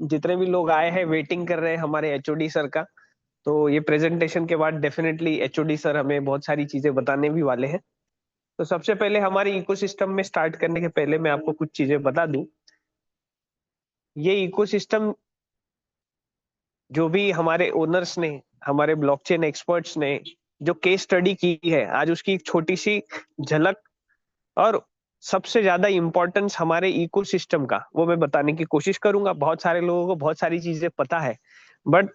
जितने भी लोग आए हैं वेटिंग कर रहे हैं हमारे एचओडी सर का। तो ये प्रेजेंटेशन के बाद डेफिनेटली एचओडी सर हमें बहुत सारी चीजें बताने भी वाले हैं। तो सबसे पहले हमारे इकोसिस्टम में स्टार्ट करने के पहले मैं आपको कुछ चीजें बता दूं। ये इकोसिस्टम जो भी हमारे ओनर्स ने, हमारे ब्लॉकचेन एक्सपर्ट्स ने जो केस स्टडी की है, आज उसकी एक छोटी सी झलक और सबसे ज्यादा इंपॉर्टेंस हमारे इकोसिस्टम का वो मैं बताने की कोशिश करूंगा। बहुत सारे लोगों को बहुत सारी चीजें पता है, बट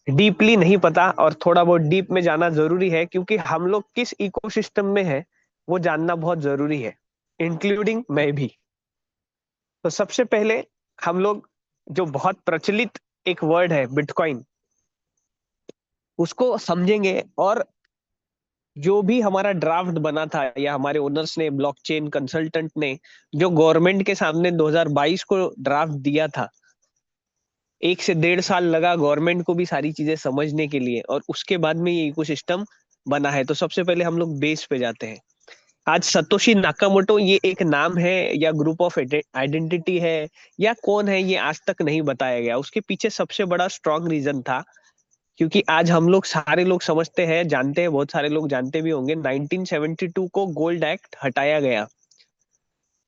डीपली नहीं पता, और थोड़ा बहुत डीप में जाना जरूरी है, क्योंकि हम लोग किस इकोसिस्टम में है वो जानना बहुत जरूरी है, इंक्लूडिंग मैं भी। तो सबसे पहले हम लोग, जो बहुत प्रचलित एक वर्ड है बिटकॉइन, उसको समझेंगे। और जो भी हमारा ड्राफ्ट बना था या हमारे ओनर्स ने, ब्लॉकचेन कंसल्टेंट ने जो गवर्नमेंट के सामने 2022 को ड्राफ्ट दिया था, 1 से 1.5 साल लगा गवर्नमेंट को भी सारी चीजें समझने के लिए, और उसके बाद में ये इकोसिस्टम बना है। तो सबसे पहले हम लोग बेस पे जाते हैं। आज सतोशी नाकामोटो ये एक नाम है या ग्रुप ऑफ आइडेंटिटी है या कौन है, ये आज तक नहीं बताया गया। उसके पीछे सबसे बड़ा स्ट्रॉन्ग रीजन था, क्योंकि आज हम लोग सारे लोग समझते हैं, जानते हैं, बहुत सारे लोग जानते भी होंगे, 1972 को गोल्ड एक्ट हटाया गया,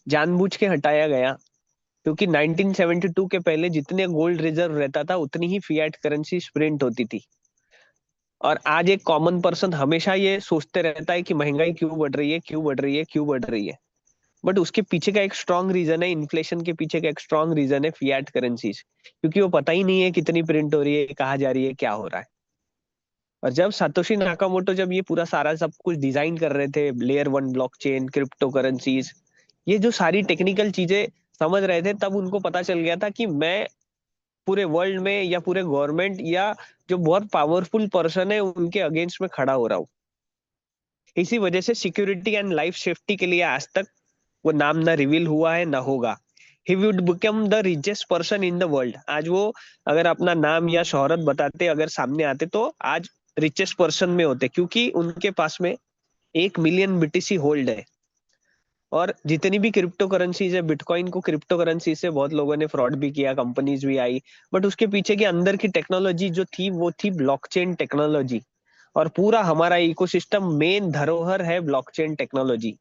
जानबूझ के हटाया गया। क्योंकि 1972 के पहले जितने गोल्ड रिजर्व रहता था उतनी ही फिएट करेंसी प्रिंट होती थी। और आज एक कॉमन पर्सन हमेशा ये सोचते रहता है कि महंगाई क्यों बढ़ रही है, क्यों बढ़ रही है, क्यों बढ़ रही है। बट उसके पीछे का एक स्ट्रॉन्ग रीजन है, इन्फ्लेशन के पीछे का एक स्ट्रॉन्ग रीजन है फिएट करेंसीज। क्योंकि वो पता ही नहीं है कितनी प्रिंट हो रही है, कहाँ जा रही है, क्या हो रहा है। और जब सातोशी नाकामोटो जब ये पूरा सारा सब कुछ डिजाइन कर रहे थे, लेयर 1 ब्लॉकचेन, क्रिप्टो करेंसीज, ये जो सारी टेक्निकल चीजें समझ रहे थे, तब उनको पता चल गया था कि मैं पूरे वर्ल्ड में या पूरे गवर्नमेंट या जो बहुत पावरफुल पर्सन है उनके अगेंस्ट में खड़ा हो रहा हूँ। इसी वजह से सिक्योरिटी एंड लाइफ सेफ्टी के लिए आज तक वो नाम ना रिवील हुआ है ना होगा। He would become the richest person in the world. आज वो अगर अपना नाम या शोहरत बताते, अगर सामने आते, तो आज रिचेस्ट पर्सन में होते, क्योंकि उनके पास में 1 मिलियन बीटीसी होल्ड है। और जितनी भी क्रिप्टो करेंसीज है, बिटकॉइन को क्रिप्टो करेंसी से बहुत लोगों ने फ्रॉड भी किया, कंपनीज भी आई, बट उसके पीछे के अंदर की टेक्नोलॉजी जो थी वो थी ब्लॉकचेन टेक्नोलॉजी। और पूरा हमारा इकोसिस्टम मेन धरोहर है ब्लॉकचेन टेक्नोलॉजी।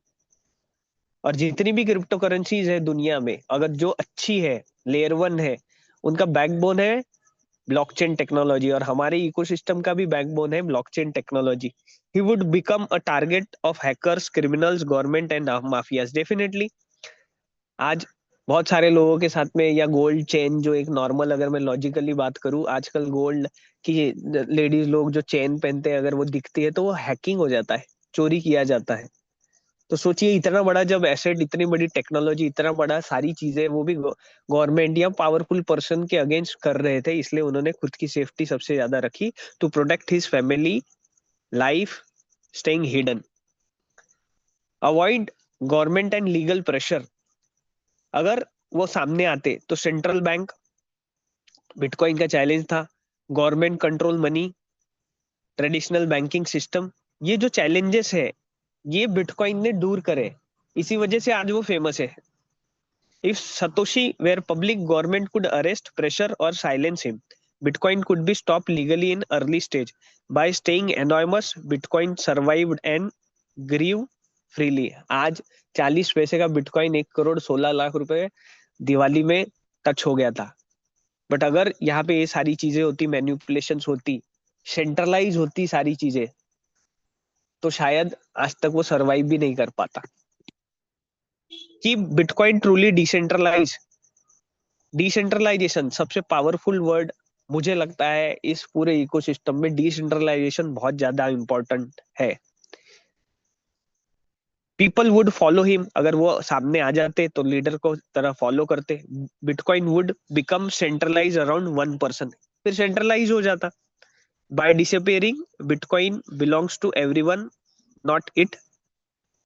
और जितनी भी क्रिप्टो करेंसीज है दुनिया में, अगर जो अच्छी है, लेयर 1 है, उनका बैकबोन है ब्लॉकचेन टेक्नोलॉजी, और हमारे इकोसिस्टम का भी बैकबोन है blockchain technology. He would become a target of hackers, criminals, government and mafias definitely. आज बहुत सारे लोगों के साथ में, या गोल्ड चेन जो एक नॉर्मल, अगर मैं लॉजिकली बात करूं, आजकल गोल्ड की लेडीज लोग जो चेन पहनते हैं, अगर वो दिखती है तो वो हैकिंग हो जाता है, चोरी किया जाता है। तो सोचिए, इतना बड़ा जब एसेट, इतनी बड़ी टेक्नोलॉजी, इतना बड़ा सारी चीजें, वो भी गवर्नमेंट या पावरफुल पर्सन के अगेंस्ट कर रहे थे, इसलिए उन्होंने खुद की सेफ्टी सबसे ज्यादा रखी, to protect his family life, staying hidden, avoid government and legal pressure. अगर वो सामने आते तो सेंट्रल बैंक, बिटकॉइन का चैलेंज था, government control money, traditional banking system, ये जो चैलेंजेस है ये बिटकॉइन ने दूर करे। इसी वजह से आज वो फेमस है। If Satoshi were public, government could arrest, pressure, or silence him. Bitcoin could be stopped legally in early stage. By staying anonymous, Bitcoin survived and grew freely. आज 40 पैसे का बिटकॉइन 1 करोड़ 16 लाख रुपए दिवाली में टच हो गया था। बट अगर यहाँ पे ये सारी चीजें होती, मैन्युपुलेशन होती, सेंट्रलाइज होती सारी चीजें, तो शायद आज तक वो सरवाइव भी नहीं कर पाता। कि बिटकॉइन ट्रूली डिसेंट्रलाइज, डिसेंट्रलाइजेशन सबसे पावरफुल वर्ड मुझे लगता है इस पूरे इकोसिस्टम में। डिसेंट्रलाइजेशन बहुत ज्यादा इंपॉर्टेंट है। पीपल वुड फॉलो हिम, अगर वो सामने आ जाते तो लीडर को तरह फॉलो करते। Bitcoin would become centralize around 1 person, फिर सेंट्रलाइज हो जाता। By disappearing, bitcoin belongs to everyone, not it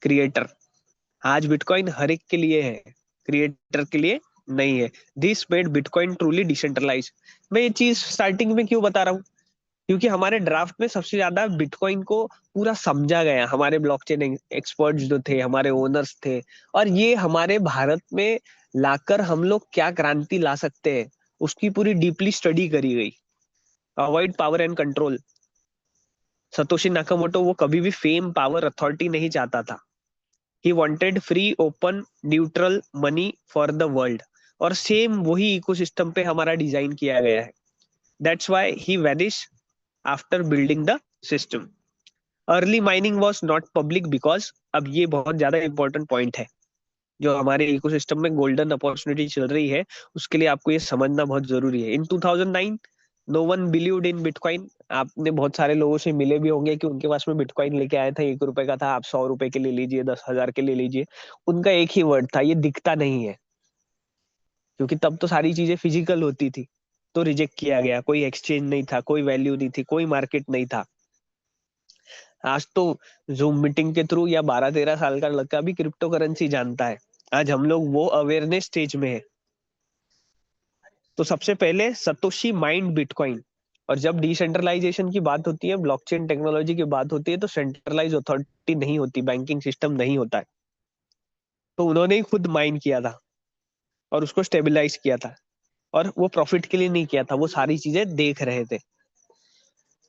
creator. आज बिटकॉइन हर एक के लिए है, क्रिएटर के लिए नहीं है। This made bitcoin truly decentralize. मैं ये चीज स्टार्टिंग में क्यों बता रहा हूँ, क्योंकि हमारे ड्राफ्ट में सबसे ज्यादा बिटकॉइन को पूरा समझा गया, हमारे ब्लॉकचेन एक्सपर्ट्स जो थे, हमारे ओनर्स थे। और ये हमारे भारत में लाकर हम लोग क्या क्रांति ला सकते हैं, उसकी पूरी डीपली स्टडी करी गई। Avoid power and control. Satoshi Nakamoto वो कभी भी फेम, पावर, अथॉरिटी नहीं चाहता था। He wanted free, open, neutral money for the world. और सेम वही इकोसिस्टम पे हमारा डिजाइन किया गया है। That's why he vanish after building the system. Early mining was not public because, अब ये बहुत ज्यादा इंपॉर्टेंट पॉइंट है, जो हमारे इकोसिस्टम में गोल्डन अपॉर्चुनिटी चल रही है, उसके लिए आपको ये समझना बहुत जरूरी है। In 2009 no one believed in bitcoin. आपने बहुत सारे लोगों से मिले भी होंगे कि उनके पास में बिटकॉइन लेके आया था, 1 रुपए का था, आप 100 रुपए के ले लीजिए, 10,000 के ले लीजिए। उनका एक ही वर्ड था, ये दिखता नहीं है। क्योंकि तब तो सारी चीजें फिजिकल होती थी, तो रिजेक्ट किया गया। कोई एक्सचेंज नहीं था, कोई वैल्यू नहीं थी, कोई मार्केट नहीं था। आज तो जूम मीटिंग के थ्रू या 12-13 साल का लड़का भी क्रिप्टो करेंसी जानता है। आज हम लोग वो अवेयरनेस स्टेज में है। तो सबसे पहले सतोशी माइंड बिटकॉइन। और जब डिसेंट्रलाइजेशन की बात होती है, ब्लॉकचेन टेक्नोलॉजी की बात होती है, तो सेंट्रलाइज अथॉरिटी नहीं होती, बैंकिंग सिस्टम नहीं होता है। तो उन्होंने ही खुद माइन किया था और उसको स्टेबलाइज किया था। और वो प्रॉफिट के लिए नहीं किया था, वो सारी चीजें देख रहे थे।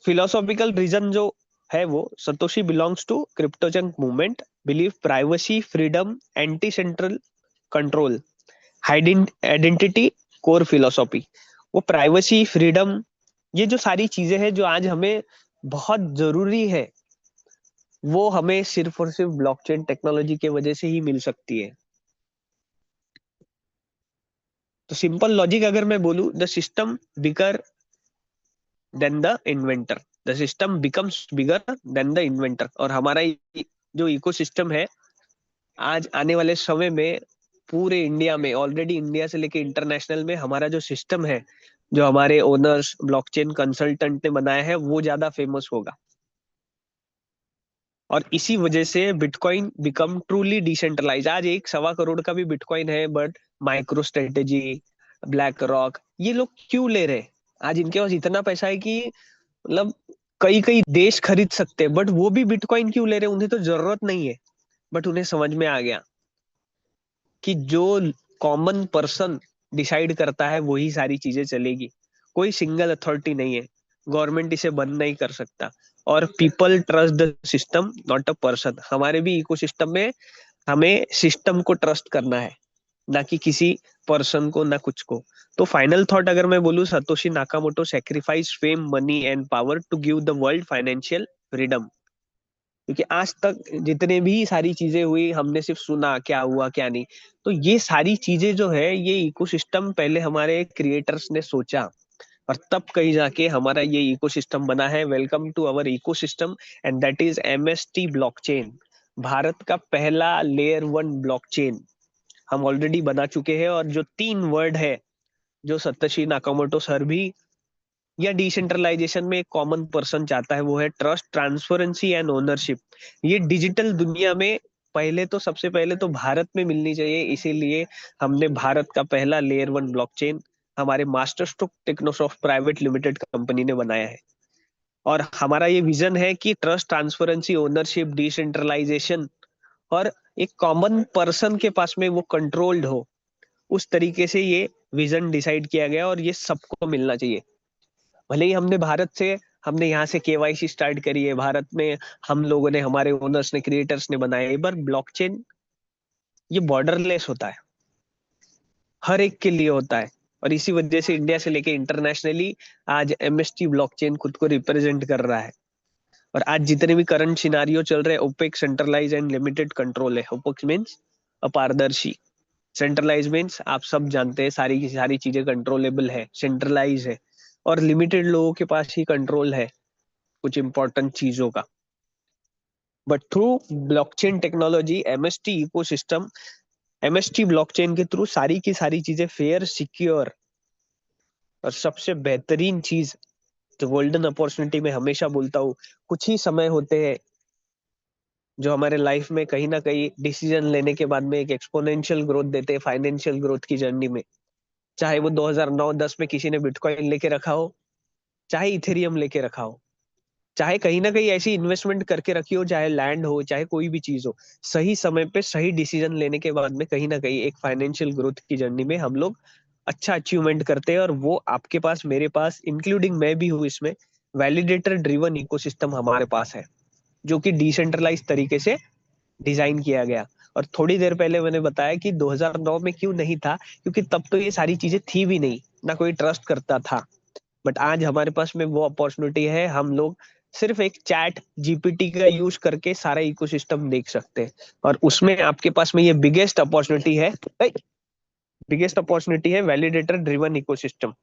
फिलोसॉफिकल रीजन जो है वो, Satoshi belongs to cryptogen movement, believe privacy, freedom, anti central control, identity, core philosophy. वो प्राइवेसी, फ्रीडम, ये जो सारी चीजें हैं जो आज हमें बहुत जरूरी है, वो हमें सिर्फ और सिर्फ ब्लॉकचेन टेक्नोलॉजी के वजह से ही मिल सकती है। तो सिंपल लॉजिक अगर मैं बोलूं, the system bigger than the inventor. The system becomes bigger than the inventor. और हमारा जो इकोसिस्टम है, आज आने वाले समय में पूरे इंडिया में, ऑलरेडी इंडिया से लेके इंटरनेशनल में, हमारा जो सिस्टम है, जो हमारे ओनर्स, ब्लॉकचेन कंसल्टेंट ने बनाया है, वो ज्यादा फेमस होगा। और इसी वजह से बिटकॉइन बिकम ट्रूली डिसेंट्रलाइज। आज 1 सवा करोड़ का भी बिटकॉइन है, but micro strategy, black rock, ये लोग क्यों ले रहे हैं? आज इनके पास इतना पैसा है कि मतलब कई कई देश खरीद सकते हैं, बट वो भी बिटकॉइन क्यों ले रहे हैं? उन्हें तो जरूरत नहीं है। बट उन्हें समझ में आ गया कि जो कॉमन पर्सन डिसाइड करता है, वही सारी चीजें चलेगी। कोई सिंगल अथॉरिटी नहीं है, गवर्नमेंट इसे बंद नहीं कर सकता। और people trust the system, not a person. हमारे भी इकोसिस्टम में हमें सिस्टम को ट्रस्ट करना है, ना कि किसी पर्सन को, ना कुछ को। तो फाइनल थॉट अगर मैं बोलूं, Satoshi Nakamoto sacrifice fame, money and power to give the world financial freedom. क्योंकि आज तक जितने भी सारी चीजें हुई, हमने सिर्फ सुना क्या हुआ क्या नहीं। तो ये सारी चीजें जो है, ये इकोसिस्टम पहले हमारे क्रिएटर्स ने सोचा, और तब कहीं जाके हमारा ये इकोसिस्टम बना है। Welcome to our ecosystem, and that is MST blockchain. Bharat का पहला लेयर 1 ब्लॉकचेन हम ऑलरेडी बना चुके हैं। और जो 3 वर्ड है, जो सतोशी नाकामोटो सर भी या डिसेंट्रलाइजेशन में एक कॉमन पर्सन चाहता है, वो है ट्रस्ट, ट्रांसपेरेंसी एंड ओनरशिप। ये डिजिटल दुनिया में पहले तो, सबसे पहले तो भारत में मिलनी चाहिए। इसीलिए हमने भारत का पहला लेयर 1 ब्लॉकचेन हमारे master stroke Technosoft private limited company ने बनाया है। और हमारा ये विजन है कि ट्रस्ट, ट्रांसपेरेंसी, ओनरशिप, डिसेंट्रलाइजेशन, और एक कॉमन पर्सन के पास में वो कंट्रोल्ड हो। उस तरीके से ये विजन डिसाइड किया गया, और ये सबको मिलना चाहिए। भले ही हमने भारत से, हमने यहाँ से केवाईसी स्टार्ट करी है भारत में, हम लोगों ने, हमारे ओनर्स ने, क्रिएटर्स ने बनाया है, पर ब्लॉकचेन ये बॉर्डरलेस होता है, हर एक के लिए होता है। और इसी वजह से इंडिया से लेके इंटरनेशनली आज एमएसटी ब्लॉकचेन खुद को रिप्रेजेंट कर रहा है। और आज जितने भी करंट सिनारियो चल रहे हैं, opaque, centralize and limited control है। ओपेक मीन्स अपारदर्शी, सेंट्रलाइज मीन्स आप सब जानते हैं सारी की सारी चीजें कंट्रोलेबल है, सेंट्रलाइज है। और लिमिटेड लोगों के पास ही कंट्रोल है कुछ इंपॉर्टेंट चीजों का। But through blockchain technology, MST ecosystem, MST blockchain के थ्रू सारी की सारी चीजें फेयर, सिक्योर, और सबसे बेहतरीन चीज, जो गोल्डन अपॉर्चुनिटी में हमेशा बोलता हूँ, कुछ ही समय होते हैं जो हमारे लाइफ में कहीं ना कहीं डिसीजन लेने के बाद में एक एक्सपोनेंशियल ग्रोथ देते हैं फाइनेंशियल ग्रोथ की जर्नी में। चाहे वो 2009-10 में किसी ने बिटकॉइन लेके रखा हो, चाहे इथेरियम लेके रखा हो, चाहे कहीं ना कहीं ऐसी इन्वेस्टमेंट करके रखी हो, चाहे लैंड हो, चाहे कोई भी चीज हो, सही समय पे सही डिसीजन लेने के बाद में कहीं ना कहीं एक फाइनेंशियल ग्रोथ की जर्नी में हम लोग अच्छा अचीवमेंट करते हैं, और वो आपके पास, मेरे पास, इंक्लूडिंग मैं भी हूँ इसमें, वैलिडेटर ड्रिवन इकोसिस्टम हमारे पास है, जो कि डिसेंट्रलाइज तरीके से डिजाइन किया गया। और थोड़ी देर पहले मैंने बताया कि 2009 में क्यों नहीं था, क्योंकि तब तो ये सारी चीजें थी भी नहीं, ना कोई ट्रस्ट करता था। बट आज हमारे पास में वो अपॉर्चुनिटी है, हम लोग सिर्फ एक चैट जीपीटी का यूज करके सारा इकोसिस्टम देख सकते हैं। और उसमें आपके पास में ये बिगेस्ट अपॉर्चुनिटी है वैलिडेटर ड्रिवन इकोसिस्टम।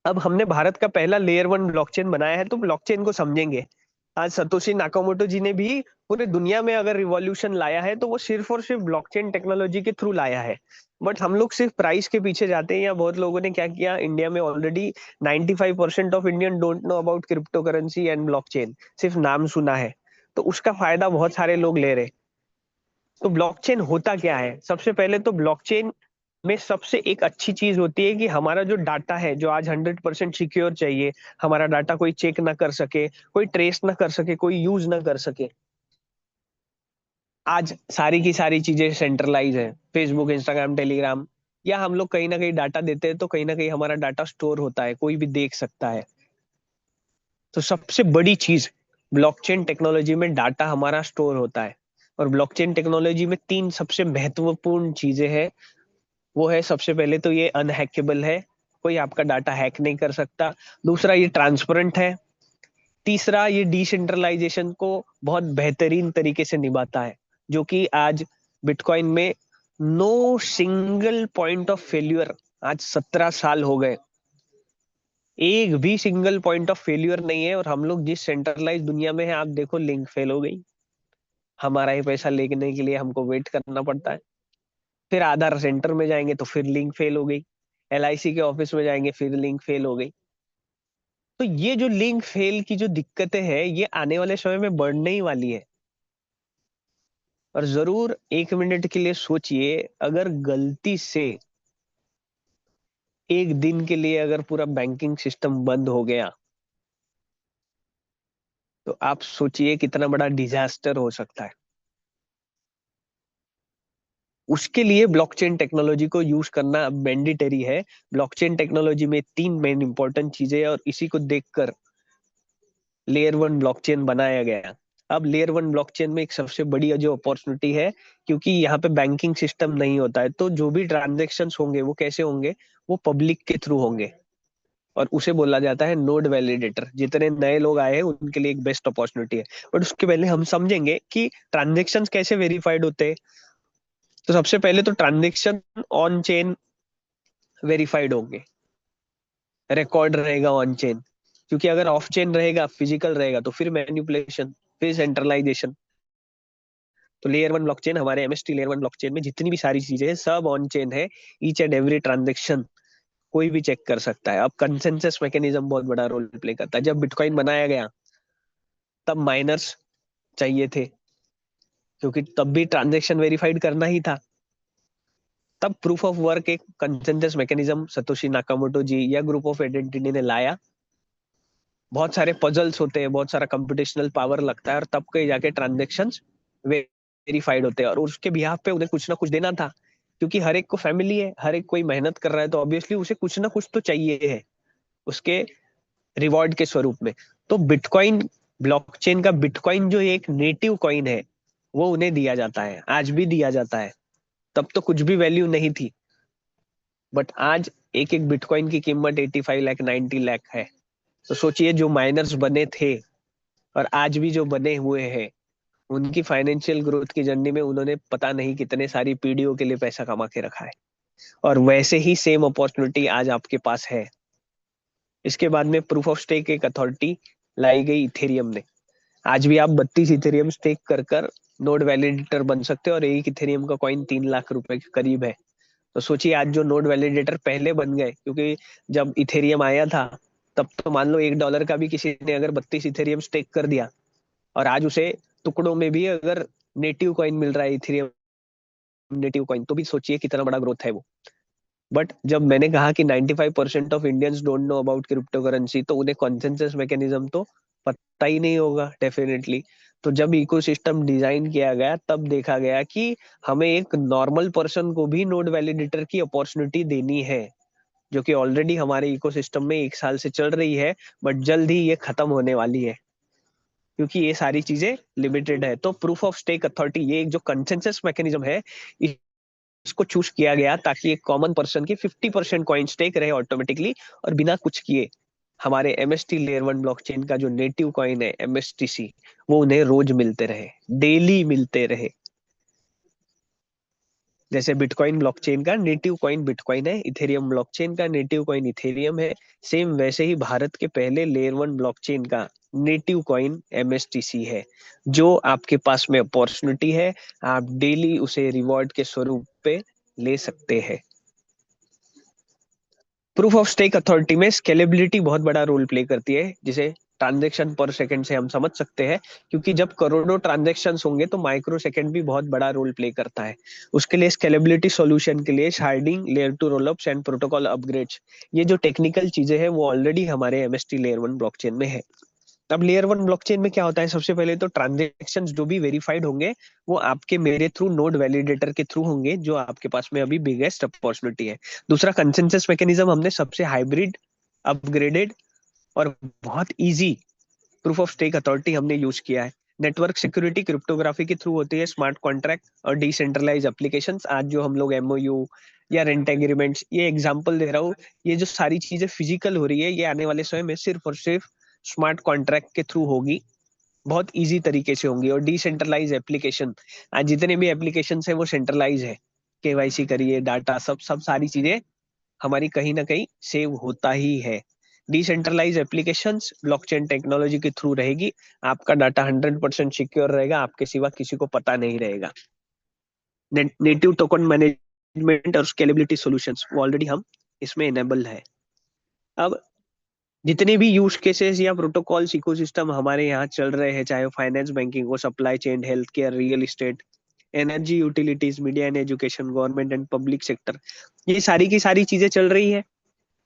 अब हमने भारत का पहला लेयर वन ब्लॉकचेन बनाया है, तो ब्लॉकचेन को समझेंगे। आज सतोशी नाकामोटो जी ने भी पूरे दुनिया में अगर रिवॉल्यूशन लाया है, तो वो सिर्फ और सिर्फ ब्लॉकचेन टेक्नोलॉजी के थ्रू लाया है। बट हम लोग सिर्फ प्राइस के पीछे जाते हैं, या बहुत लोगों ने क्या किया, इंडिया में already 95% of Indian don't know about crypto currency and blockchain, सिर्फ नाम सुना है। तो उसका फायदा बहुत सारे लोग ले रहे। तो ब्लॉकचेन होता क्या है? सबसे पहले तो ब्लॉकचेन में सबसे एक अच्छी चीज होती है कि हमारा जो डाटा है, जो आज 100% सिक्योर चाहिए, हमारा डाटा कोई चेक ना कर सके, कोई ट्रेस ना कर सके, कोई यूज ना कर सके। आज सारी की सारी चीजें सेंट्रलाइज है, फेसबुक, इंस्टाग्राम, टेलीग्राम, या हम लोग कहीं ना कहीं डाटा देते हैं, तो कहीं ना कहीं हमारा डाटा स्टोर होता है, कोई भी देख सकता है। तो सबसे बड़ी चीज, ब्लॉकचेन टेक्नोलॉजी में डाटा हमारा स्टोर होता है। और ब्लॉकचेन टेक्नोलॉजी में तीन सबसे महत्वपूर्ण चीजें हैं। वो है, सबसे पहले तो ये अनहैकेबल है, कोई आपका डाटा हैक नहीं कर सकता। दूसरा, ये ट्रांसपेरेंट है। तीसरा, ये डिसेंट्रलाइजेशन को बहुत बेहतरीन तरीके से निभाता है, जो कि आज बिटकॉइन में no single point of failure. आज 17 साल हो गए, एक भी सिंगल पॉइंट ऑफ फेल्यूर नहीं है। और हम लोग जिस सेंट्रलाइज दुनिया में है, आप देखो, लिंक फेल हो गई, हमारा ही पैसा लेने के लिए हमको वेट करना पड़ता है। फिर आधार सेंटर में जाएंगे तो फिर लिंक फेल हो गई, एलआईसी के ऑफिस में जाएंगे फिर लिंक फेल हो गई। तो ये जो लिंक फेल की जो दिक्कतें हैं, ये आने वाले समय में बढ़ने ही वाली है। और जरूर 1 मिनट के लिए सोचिए, अगर गलती से एक दिन के लिए अगर पूरा बैंकिंग सिस्टम बंद हो गया, तो आप सोचिए कितना बड़ा डिजास्टर हो सकता है। उसके लिए ब्लॉकचेन टेक्नोलॉजी को यूज करना मैंडेटरी है। ब्लॉकचेन टेक्नोलॉजी में तीन मेन इंपॉर्टेंट चीजें हैं, और इसी को देखकर लेयर वन ब्लॉकचेन बनाया गया। अब लेयर वन ब्लॉकचेन में एक सबसे बड़ी जो अपॉर्चुनिटी है, क्योंकि यहाँ पे बैंकिंग सिस्टम नहीं होता है, तो जो भी ट्रांजेक्शन होंगे वो कैसे होंगे, वो पब्लिक के थ्रू होंगे। और उसे बोला जाता है नोड वैलिडेटर। जितने नए लोग आए हैं उनके लिए एक बेस्ट अपॉर्चुनिटी है। बट उसके पहले हम समझेंगे कि ट्रांजेक्शन कैसे वेरीफाइड होते हैं। तो सबसे पहले तो ट्रांजेक्शन ऑन चेन वेरीफाइड होंगे, रिकॉर्ड रहेगा ऑन चेन। क्योंकि अगर ऑफ चेन रहेगा, फिजिकल रहेगा, तो फिर मैनिपुलेशन, फिर सेंट्रलाइजेशन। तो लेयर वन ब्लॉकचेन, हमारे एमएसटी लेयर वन ब्लॉकचेन में जितनी भी सारी चीजें हैं, सब ऑन चेन है। ईच एंड एवरी ट्रांजेक्शन कोई भी चेक कर सकता है। अब कंसेंसस मैकेनिज्म बहुत बड़ा रोल प्ले करता है। जब बिटकॉइन बनाया गया, तब माइनर्स चाहिए थे, क्योंकि तब भी ट्रांजेक्शन वेरीफाइड करना ही था। तब प्रूफ ऑफ वर्क, एक कंसेंसस मैकेनिज्म सतोशी नाकामोटो जी या ग्रुप ऑफ आइडेंटिटी ने लाया। बहुत सारे पजल्स होते हैं, बहुत सारा कंप्यूटेशनल पावर लगता है, और तब कहीं जाके ट्रांजेक्शन वेरीफाइड होते हैं। और उसके बिहाफ पे उन्हें कुछ ना कुछ देना था, क्योंकि हर एक को फैमिली है, हर एक कोई मेहनत कर रहा है, तो ऑब्वियसली उसे कुछ ना कुछ तो चाहिए है उसके रिवॉर्ड के स्वरूप में। तो बिटकॉइन, ब्लॉकचेन का बिटकॉइन जो एक नेटिव कॉइन है, वो उन्हें दिया जाता है, आज भी दिया जाता है। तब तो कुछ भी वैल्यू नहीं थी, बट आज एक एक बिटकॉइन की कीमत 85 लाख, 90 लाख है। तो सोचिए, जो माइनर्स बने थे और आज भी जो बने हुए हैं, उनकी फाइनेंशियल ग्रोथ की जर्नी में उन्होंने पता नहीं कितने सारी पीढ़ियों के लिए पैसा कमा के रखा है। और वैसे ही सेम अपॉर्चुनिटी आज आपके पास है। इसके बाद में प्रूफ ऑफ स्टेक एक अथॉरिटी लाई गई इथेरियम ने। आज भी आप 32 इथेरियम स्टेक कर कर नोड वैलिडेटर बन सकते हो, और एक इथेरियम का कॉइन 3 लाख रुपए के करीब है। तो सोचिए, आज जो नोड वैलिडेटर पहले बन गए, क्योंकि जब इथेरियम आया था, तब तो मान लो $1 का भी किसी ने अगर 32 इथेरियम स्टेक कर दिया, और आज उसे टुकड़ों में भी अगर नेटिव कॉइन मिल रहा है, इथेरियम नेटिव कॉइन, तो भी सोचिए कितना बड़ा ग्रोथ है वो। बट जब मैंने कहा कि 95% of Indians don't know about crypto currency, तो उन्हें कॉन्सेंसस मैकेनिज्म तो पता ही नहीं होगा डेफिनेटली। तो जब इकोसिस्टम डिजाइन किया गया तब देखा गया कि हमें एक नॉर्मल पर्सन को भी नोड वैलिडेटर की अपॉर्चुनिटी देनी है, जो कि ऑलरेडी हमारे इकोसिस्टम में 1 साल से चल रही है, बट जल्द ही ये खत्म होने वाली है क्योंकि ये सारी चीजें लिमिटेड है। तो प्रूफ ऑफ स्टेक अथॉरिटी ये एक जो कंसेंसस मैकेनिज्म है, इसको चूज किया गया ताकि एक कॉमन पर्सन की 50% कॉइन स्टेक रहे ऑटोमेटिकली और बिना कुछ किए। हमारे एमएसटी लेयर 1 ब्लॉकचेन का जो नेटिव कॉइन है एमएसटीसी, वो उन्हें रोज मिलते रहे, डेली मिलते रहे। जैसे बिटकॉइन ब्लॉकचेन का नेटिव कॉइन बिटकॉइन है, इथेरियम ब्लॉकचेन का नेटिव कॉइन इथेरियम है, सेम वैसे ही भारत के पहले लेयर 1 ब्लॉकचेन का नेटिव कॉइन एमएसटीसी है, जो आपके पास में अपॉर्चुनिटी है, आप डेली उसे रिवॉर्ड के स्वरूप पे ले सकते हैं। प्रूफ ऑफ स्टेक अथॉरिटी में स्केलेबिलिटी बहुत बड़ा रोल प्ले करती है, जिसे ट्रांजेक्शन पर सेकंड से हम समझ सकते हैं, क्योंकि जब करोड़ों ट्रांजेक्शन होंगे तो माइक्रो सेकंड भी बहुत बड़ा रोल प्ले करता है। उसके लिए स्केलेबिलिटी सॉल्यूशन के लिए sharding, layer 2 rollups and protocol upgrades, ये जो टेक्निकल चीजें हैं वो ऑलरेडी हमारे एमएसटी लेयर 1 ब्लॉकचेन में है। अब लेयर 1 ब्लॉकचेन में क्या होता है, सबसे पहले तो ट्रांजेक्शन जो भी वेरीफाइड होंगे वो आपके मेरे थ्रू नोड वैलिडेटर के थ्रू होंगे, जो आपके पास में अभी बिगेस्ट अपॉर्चुनिटी है। दूसरा कंसेंसस मैकेनिज्म हमने सबसे हाइब्रिड, अपग्रेडेड और बहुत easy proof of stake authority हमने यूज किया है। नेटवर्क सिक्योरिटी क्रिप्टोग्राफी के थ्रू होती है, स्मार्ट कॉन्ट्रैक्ट और डिसेंट्रलाइज एप्लीकेशंस। आज जो हम लोग एमओयू या रेंट एग्रीमेंट्स, ये एग्जांपल दे रहा हूँ, ये जो सारी चीजें फिजिकल हो रही है ये आने वाले समय में सिर्फ और सिर्फ स्मार्ट कॉन्ट्रैक्ट के थ्रू होगी, बहुत इजी तरीके से होंगी। और डिसेंट्रलाइज एप्लीकेशन, आज जितने भी एप्लीकेशन है वो सेंट्रलाइज है, केवाईसी करिए, डाटा सब सब सारी चीजें हमारी कहीं ना कहीं सेव होता ही है। डिसेंट्रलाइज एप्लीकेशंस ब्लॉकचेन टेक्नोलॉजी के थ्रू रहेगी, आपका डाटा 100% सिक्योर रहेगा, आपके सिवा किसी को पता नहीं रहेगा। नेटिव टोकन मैनेजमेंट और स्केलेबिलिटी सॉल्यूशंस वो ऑलरेडी हम इसमें इनेबल है। अब जितने भी यूज केसेस या प्रोटोकॉल्स इकोसिस्टम हमारे यहाँ चल रहे हैं, चाहे वो फाइनेंस, बैंकिंग हो, supply chain, health care, real estate, energy, utilities, media and education, government and public sector, ये सारी की सारी चीजें चल रही है,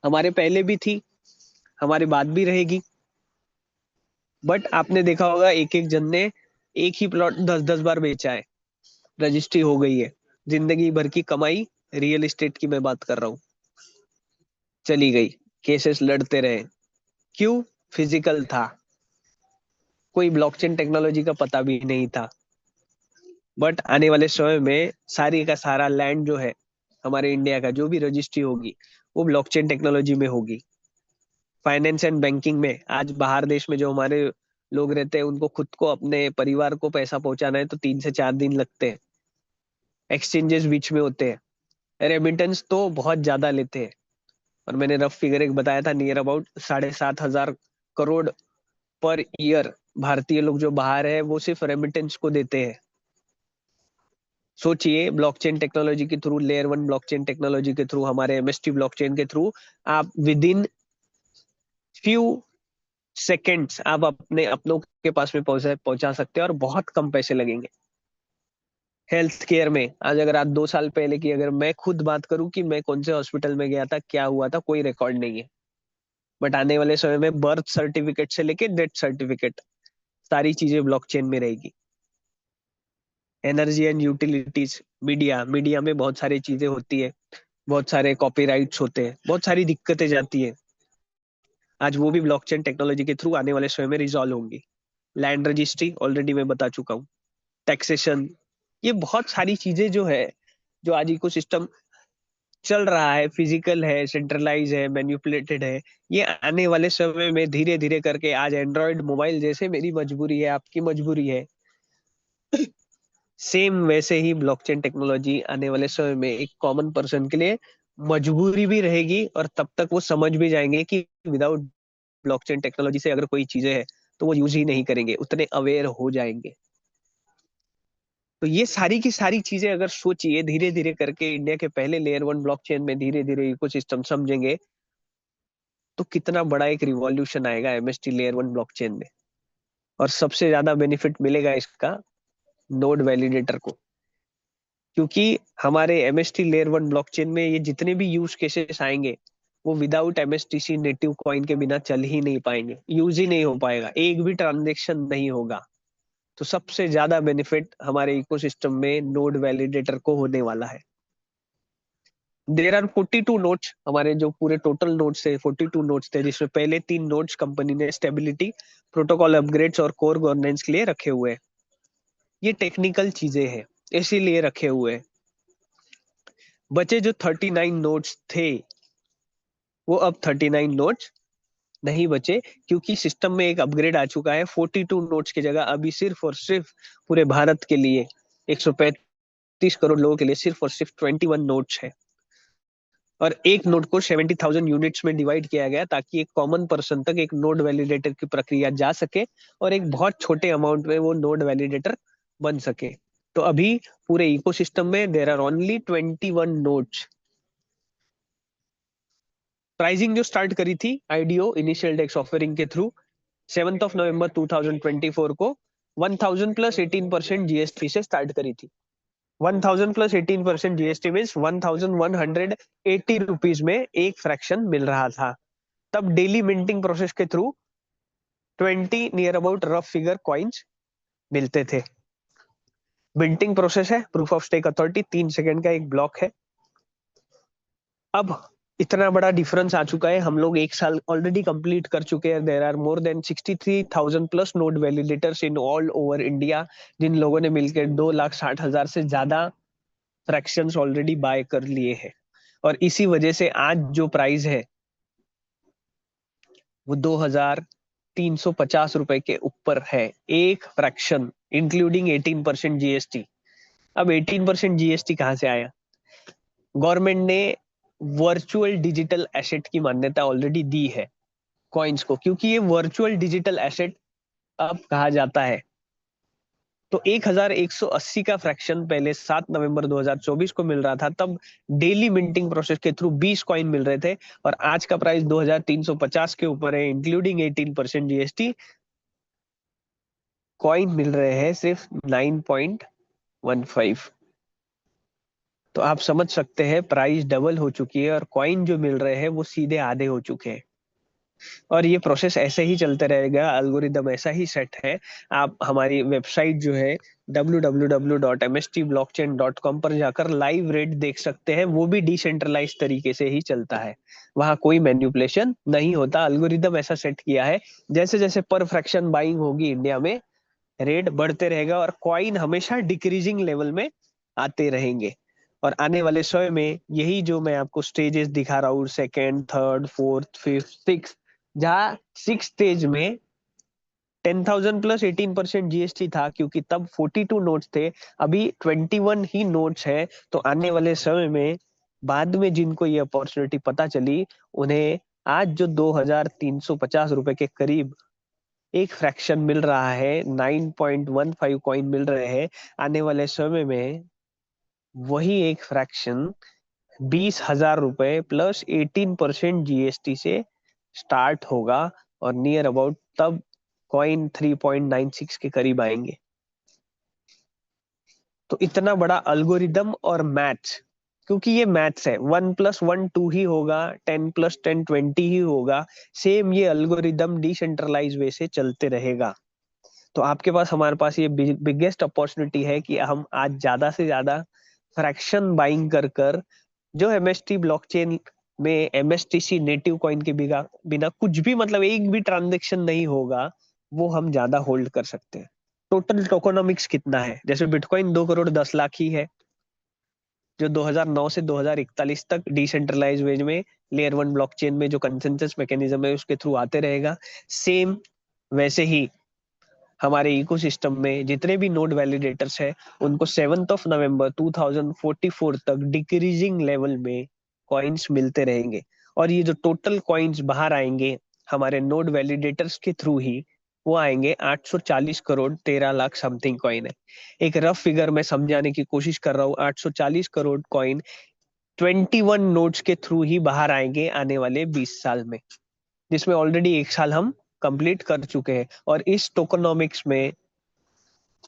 हमारे पहले भी थी, हमारे बाद भी रहेगी। बट आपने देखा होगा एक एक जन ने एक ही प्लॉट 10-10 बार बेचा है, रजिस्ट्री हो गई है, जिंदगी भर की कमाई, रियल एस्टेट की मैं बात कर रहा हूँ, चली गई, केसेस लड़ते रहे। क्यों? फिजिकल था, कोई ब्लॉकचेन टेक्नोलॉजी का पता भी नहीं था। बट आने वाले समय में सारी का सारा लैंड जो है हमारे इंडिया का, जो भी रजिस्ट्री होगी वो ब्लॉकचेन टेक्नोलॉजी में होगी। फाइनेंस एंड बैंकिंग में आज बाहर देश में जो हमारे लोग रहते हैं, उनको खुद को, अपने परिवार को पैसा पहुंचाना है तो 3 से 4 दिन लगते हैं, एक्सचेंजेस बीच में होते हैं, रेमिटेंस तो बहुत ज्यादा लेते हैं। और मैंने रफ फिगर एक बताया था, near about 7,500 crore per year भारतीय लोग जो बाहर है वो सिर्फ रेमिटेंस को देते हैं। सोचिए, ब्लॉकचेन टेक्नोलॉजी के थ्रू, लेयर 1 ब्लॉकचेन टेक्नोलॉजी के थ्रू, हमारे एमएसटी ब्लॉकचेन के थ्रू, आप विद इन फ्यू सेकेंड्स आप अपने अपनों के पास में पहुंचा सकते हैं और बहुत कम पैसे लगेंगे। हेल्थ केयर में आज अगर आप 2 साल पहले की अगर मैं खुद बात करूं कि मैं कौन से हॉस्पिटल में गया था, क्या हुआ था, कोई रिकॉर्ड नहीं है। बट आने वाले समय में बर्थ सर्टिफिकेट से लेके डेथ सर्टिफिकेट, सारी चीजें ब्लॉकचेन में रहेगी। Energy and utilities, media, media में बहुत सारी चीजें होती है, बहुत सारे कॉपीराइट्स होते हैं, बहुत सारी दिक्कतें जाती है, आज वो भी ब्लॉकचेन टेक्नोलॉजी के थ्रू आने वाले समय में रिजॉल्व होंगी। लैंड रजिस्ट्री ऑलरेडी मैं बता चुका हूँ, टैक्सेशन, ये बहुत सारी चीजें जो है, जो आज इकोसिस्टम चल रहा है, फिजिकल है, सेंट्रलाइज है, मैन्युपुलेटेड है, ये आने वाले समय में धीरे धीरे करके, आज एंड्रॉयड मोबाइल जैसे मेरी मजबूरी है, आपकी मजबूरी है, सेम वैसे ही ब्लॉकचेन टेक्नोलॉजी आने वाले समय में एक कॉमन पर्सन के लिए मजबूरी भी रहेगी, और तब तक वो समझ भी जाएंगे कि विदाउट ब्लॉकचेन टेक्नोलॉजी से अगर कोई चीजें है तो वो यूज ही नहीं करेंगे, उतने अवेयर हो जाएंगे। तो ये सारी की सारी चीजें अगर सोचिए, धीरे धीरे करके इंडिया के पहले लेयर 1 ब्लॉकचेन में धीरे धीरे इकोसिस्टम समझेंगे, तो कितना बड़ा एक रिवॉल्यूशन आएगा एमएसटी लेयर 1 ब्लॉकचेन में। और सबसे ज्यादा बेनिफिट मिलेगा इसका नोड वैलिडेटर को, क्योंकि हमारे एमएसटी लेयर 1 ब्लॉकचेन में ये जितने भी यूज केसेस आएंगे वो विदाउट एमएसटीसी नेटिव कॉइन के बिना चल ही नहीं पाएंगे, यूज ही नहीं हो पाएगा, एक भी ट्रांजेक्शन नहीं होगा। तो सबसे ज्यादा बेनिफिट हमारे इकोसिस्टम में नोड वैलिडेटर को होने वाला है। देर आर 42 नोट्स, हमारे जो पूरे टोटल नोट्स थे 42 नोट्स थे, जिसमें पहले 3 नोट्स कंपनी ने स्टेबिलिटी, प्रोटोकॉल अपग्रेड्स और कोर गवर्नेंस के लिए रखे हुए हैं। ये टेक्निकल चीजें हैं, इसीलिए रखे हुए हैं। बचे जो 39 नोट्स थे, वो अब 39 नोट्स नहीं बचे, क्योंकि सिस्टम में एक अपग्रेड आ चुका है। 42 नोट्स की जगह अभी सिर्फ और सिर्फ पूरे भारत के लिए 135 करोड़ लोगों के लिए सिर्फ और सिर्फ 21 नोट्स है। और एक नोड को 70,000 यूनिट्स में डिवाइड किया गया, ताकि एक कॉमन पर्सन तक एक नोड वैलिडेटर की प्रक्रिया जा सके और एक बहुत छोटे अमाउंट में वो नोड वैलिडेटर बन सके। तो अभी पूरे इकोसिस्टम में there are only 21 nodes. Pricing जो स्टार्ट करी थी आईडीओ इनिशियल डेक्स ऑफरिंग के थ्रू 7 नवंबर 2024 को 1000 प्लस 18% जीएसटी से स्टार्ट करी थी। 1000 प्लस 18% जीएसटी मीन्स 1180 रुपीज में एक फ्रैक्शन मिल रहा था। तब डेली मिंटिंग प्रोसेस के through 20 near about rough figure coins मिलते थे। मिंटिंग प्रोसेस है, proof of stake authority 3 second का एक ब्लॉक है। अब इतना बड़ा डिफरेंस आ चुका है, हम लोग एक साल ऑलरेडी कंप्लीट कर चुके हैं। There are more than 63,000 plus node validators in all over India, जिन लोगों ने मिलकर 2,60,000 से ज्यादा फ्रैक्शंस ऑलरेडी बाय कर लिए हैं। और इसी वजह से आज जो प्राइस है वो 2,350 रुपए के ऊपर है एक फ्रैक्शन, इंक्लूडिंग 18% जीएसटी। अब 18% जीएसटी कहां से आया? गवर्नमेंट ने वर्चुअल डिजिटल एसेट की मान्यता ऑलरेडी दी है कॉइन्स को, क्योंकि ये वर्चुअल डिजिटल एसेट अब कहा जाता है। तो 1,180 का फ्रैक्शन पहले 7 नवंबर 2024 को मिल रहा था, तब डेली मिंटिंग प्रोसेस के थ्रू 20 कॉइन मिल रहे थे, और आज का प्राइस 2,350 के ऊपर है, इंक्लूडिंग 18% जीएसटी। कॉइन मिल रहे हैं सिर्फ 9.15। तो आप समझ सकते हैं प्राइस डबल हो चुकी है, और कॉइन जो मिल रहे हैं वो सीधे आधे हो चुके हैं। और ये प्रोसेस ऐसे ही चलते रहेगा, एल्गोरिदम ऐसा ही सेट है। आप हमारी वेबसाइट जो है www.mstblockchain.com पर जाकर लाइव रेट देख सकते हैं, वो भी डिसेंट्रलाइज तरीके से ही चलता है, वहां कोई मैन्युपुलेशन नहीं होता। एल्गोरिदम ऐसा सेट किया है, जैसे जैसे पर फ्रैक्शन बाइंग होगी इंडिया में, रेट बढ़ते रहेगा और कॉइन हमेशा डिक्रीजिंग लेवल में आते रहेंगे। और आने वाले समय में यही जो मैं आपको स्टेजेस दिखा रहा हूँ, second, third, fourth, fifth, six, जहाँ सिक्स स्टेज में 10,000 प्लस 18% जीएसटी था, क्योंकि तब 42 नोट्स थे, अभी 21 ही नोट्स है। तो आने वाले समय में बाद में जिनको ये अपॉर्चुनिटी पता चली, उन्हें आज जो 2,350 रुपए के करीब एक फ्रैक्शन मिल रहा है, 9.15 कॉइन मिल रहे हैं, आने वाले समय में वही एक फ्रैक्शन 20,000 रुपए प्लस 18% जीएसटी से स्टार्ट होगा, और नियर अबाउट तब कॉइन 3.96 के करीब आएंगे। तो इतना अल्गोरिदम अल्गोरिदम और मैथ्स, क्योंकि ये मैथ्स है, 1+1 2 ही होगा, 10+10 20 ही होगा, सेम ये अल्गोरिदम डिसेंट्रलाइज वे से चलते रहेगा। तो आपके पास, हमारे पास ये बिगेस्ट अपॉर्चुनिटी है कि हम आज ज्यादा से ज्यादा फ्रैक्शन बाइंग कर कर, जो एमएसटी ब्लॉकचेन में एमएसटीसी नेटिव कॉइन के बिना बिना कुछ भी, मतलब एक भी ट्रांजेक्शन नहीं होगा, वो हम ज्यादा होल्ड कर सकते हैं। टोटल टोकोनॉमिक्स कितना है? जैसे बिटकॉइन 2,10,00,000 ही है, जो 2009 से 2041 तक डिसेंट्रलाइज वेज में लेयर 1 ब्लॉकचेन में जो कंसेंसस मैकेनिज्म है उसके थ्रू आते रहेगा। सेम वैसे ही हमारे इकोसिस्टम में जितने भी नोड वैलिडेटर्स है, उनको 7 नवंबर 2044 तक डिक्रीजिंग लेवल में कॉइन्स मिलते रहेंगे। और ये जो टोटल कॉइन्स बाहर आएंगे हमारे नोड वैलिडेटर्स के थ्रू ही, वो आएंगे 840 करोड़ 13 लाख समथिंग कॉइन है। एक रफ फिगर में समझाने की कोशिश कर रहा हूँ, 840 करोड़ कॉइन 21 नोड्स के थ्रू ही बाहर आएंगे आने वाले 20 साल में, जिसमें ऑलरेडी एक साल हम कंप्लीट कर चुके हैं। और इस टोकोनॉमिक्स में,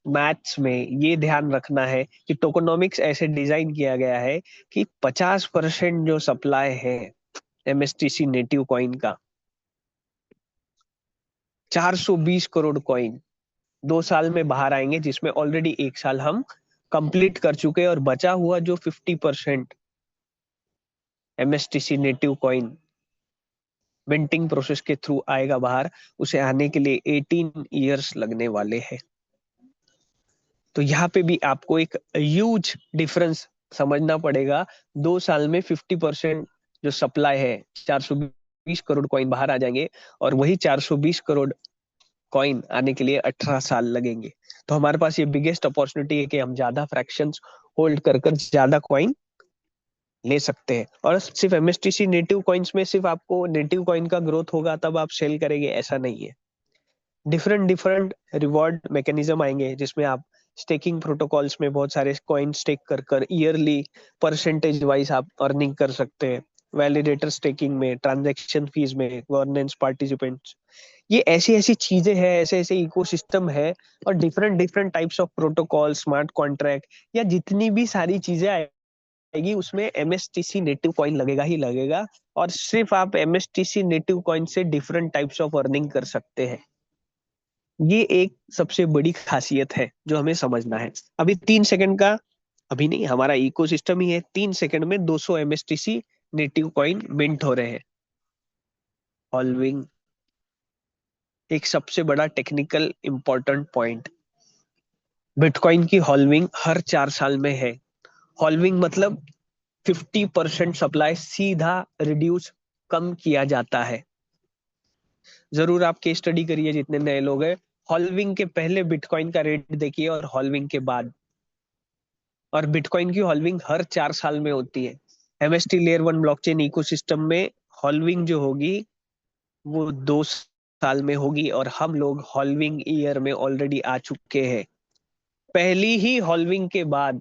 मैथ्स में ये ध्यान रखना है कि टोकोनॉमिक्स ऐसे डिजाइन किया गया है कि 50% जो सप्लाई है एमएसटीसी नेटिव कॉइन का, 420 करोड़ कॉइन, 2 साल में बाहर आएंगे, जिसमें ऑलरेडी 1 साल हम कंप्लीट कर चुके हैं, और बचा हुआ जो 50% MSTC native coin minting process के थ्रू आएगा बाहर, उसे आने के लिए 18 ईयर्स लगने वाले हैं। तो यहाँ पे भी आपको एक ह्यूज डिफरेंस समझना पड़ेगा। 2 साल में 50% जो सप्लाई है, 420 करोड़ कॉइन बाहर आ जाएंगे, और वही 420 करोड़ कॉइन आने के लिए 18 साल लगेंगे। तो हमारे पास ये बिगेस्ट अपॉर्चुनिटी है कि हम ज्यादा फ्रैक्शंस होल्ड कर कर ज्यादा कॉइन ले सकते हैं। और सिर्फ एमएसटीसी नेटिव कॉइन्स में सिर्फ आपको नेटिव कॉइन का ग्रोथ होगा तब आप सेल करेंगे, ऐसा नहीं है। डिफरेंट डिफरेंट रिवॉर्ड मैकेनिज्म आएंगे, जिसमें आप स्टेकिंग प्रोटोकॉल्स में बहुत सारे कॉइन स्टेक कर कर ईयरली परसेंटेज वाइज आप अर्निंग कर सकते हैं। वैलिडेटर स्टेकिंग में, ट्रांजैक्शन फीस में, गवर्नेंस पार्टिसिपेंट्स, ये ऐसी ऐसी चीजें हैं, ऐसे ऐसे इकोसिस्टम है। और different different types of protocol, smart contract, या जितनी भी सारी चीजें आएगी उसमें एमएसटीसी नेटिव कॉइन लगेगा ही लगेगा। और सिर्फ आप एमएसटीसी नेटिव कॉइन से डिफरेंट टाइप्स ऑफ अर्निंग कर सकते हैं। ये एक सबसे बड़ी खासियत है जो हमें समझना है। अभी 3 सेकंड का, अभी नहीं, हमारा इकोसिस्टम ही है, 3 सेकंड में 200 एमएसटीसी नेटिव कॉइन मिंट हो रहे हैं। हॉल्विंग एक सबसे बड़ा टेक्निकल इंपॉर्टेंट पॉइंट। बिटकॉइन की हॉल्विंग हर 4 साल में है। हॉल्विंग मतलब 50% सप्लाई सीधा रिड्यूस, कम किया जाता है। जरूर आप केस स्टडी करिए जितने नए लोग हैं, हॉल्विंग के पहले बिटकॉइन का रेट देखिए और हॉल्विंग के बाद। और बिटकॉइन की हॉल्विंग हर 4 साल में होती है। एमएसटी लेयर 1 ब्लॉकचेन इकोसिस्टम में हॉल्विंग जो होगी वो 2 साल में होगी, और हम लोग हॉल्विंग ईयर में ऑलरेडी आ चुके हैं। पहली ही हॉल्विंग के बाद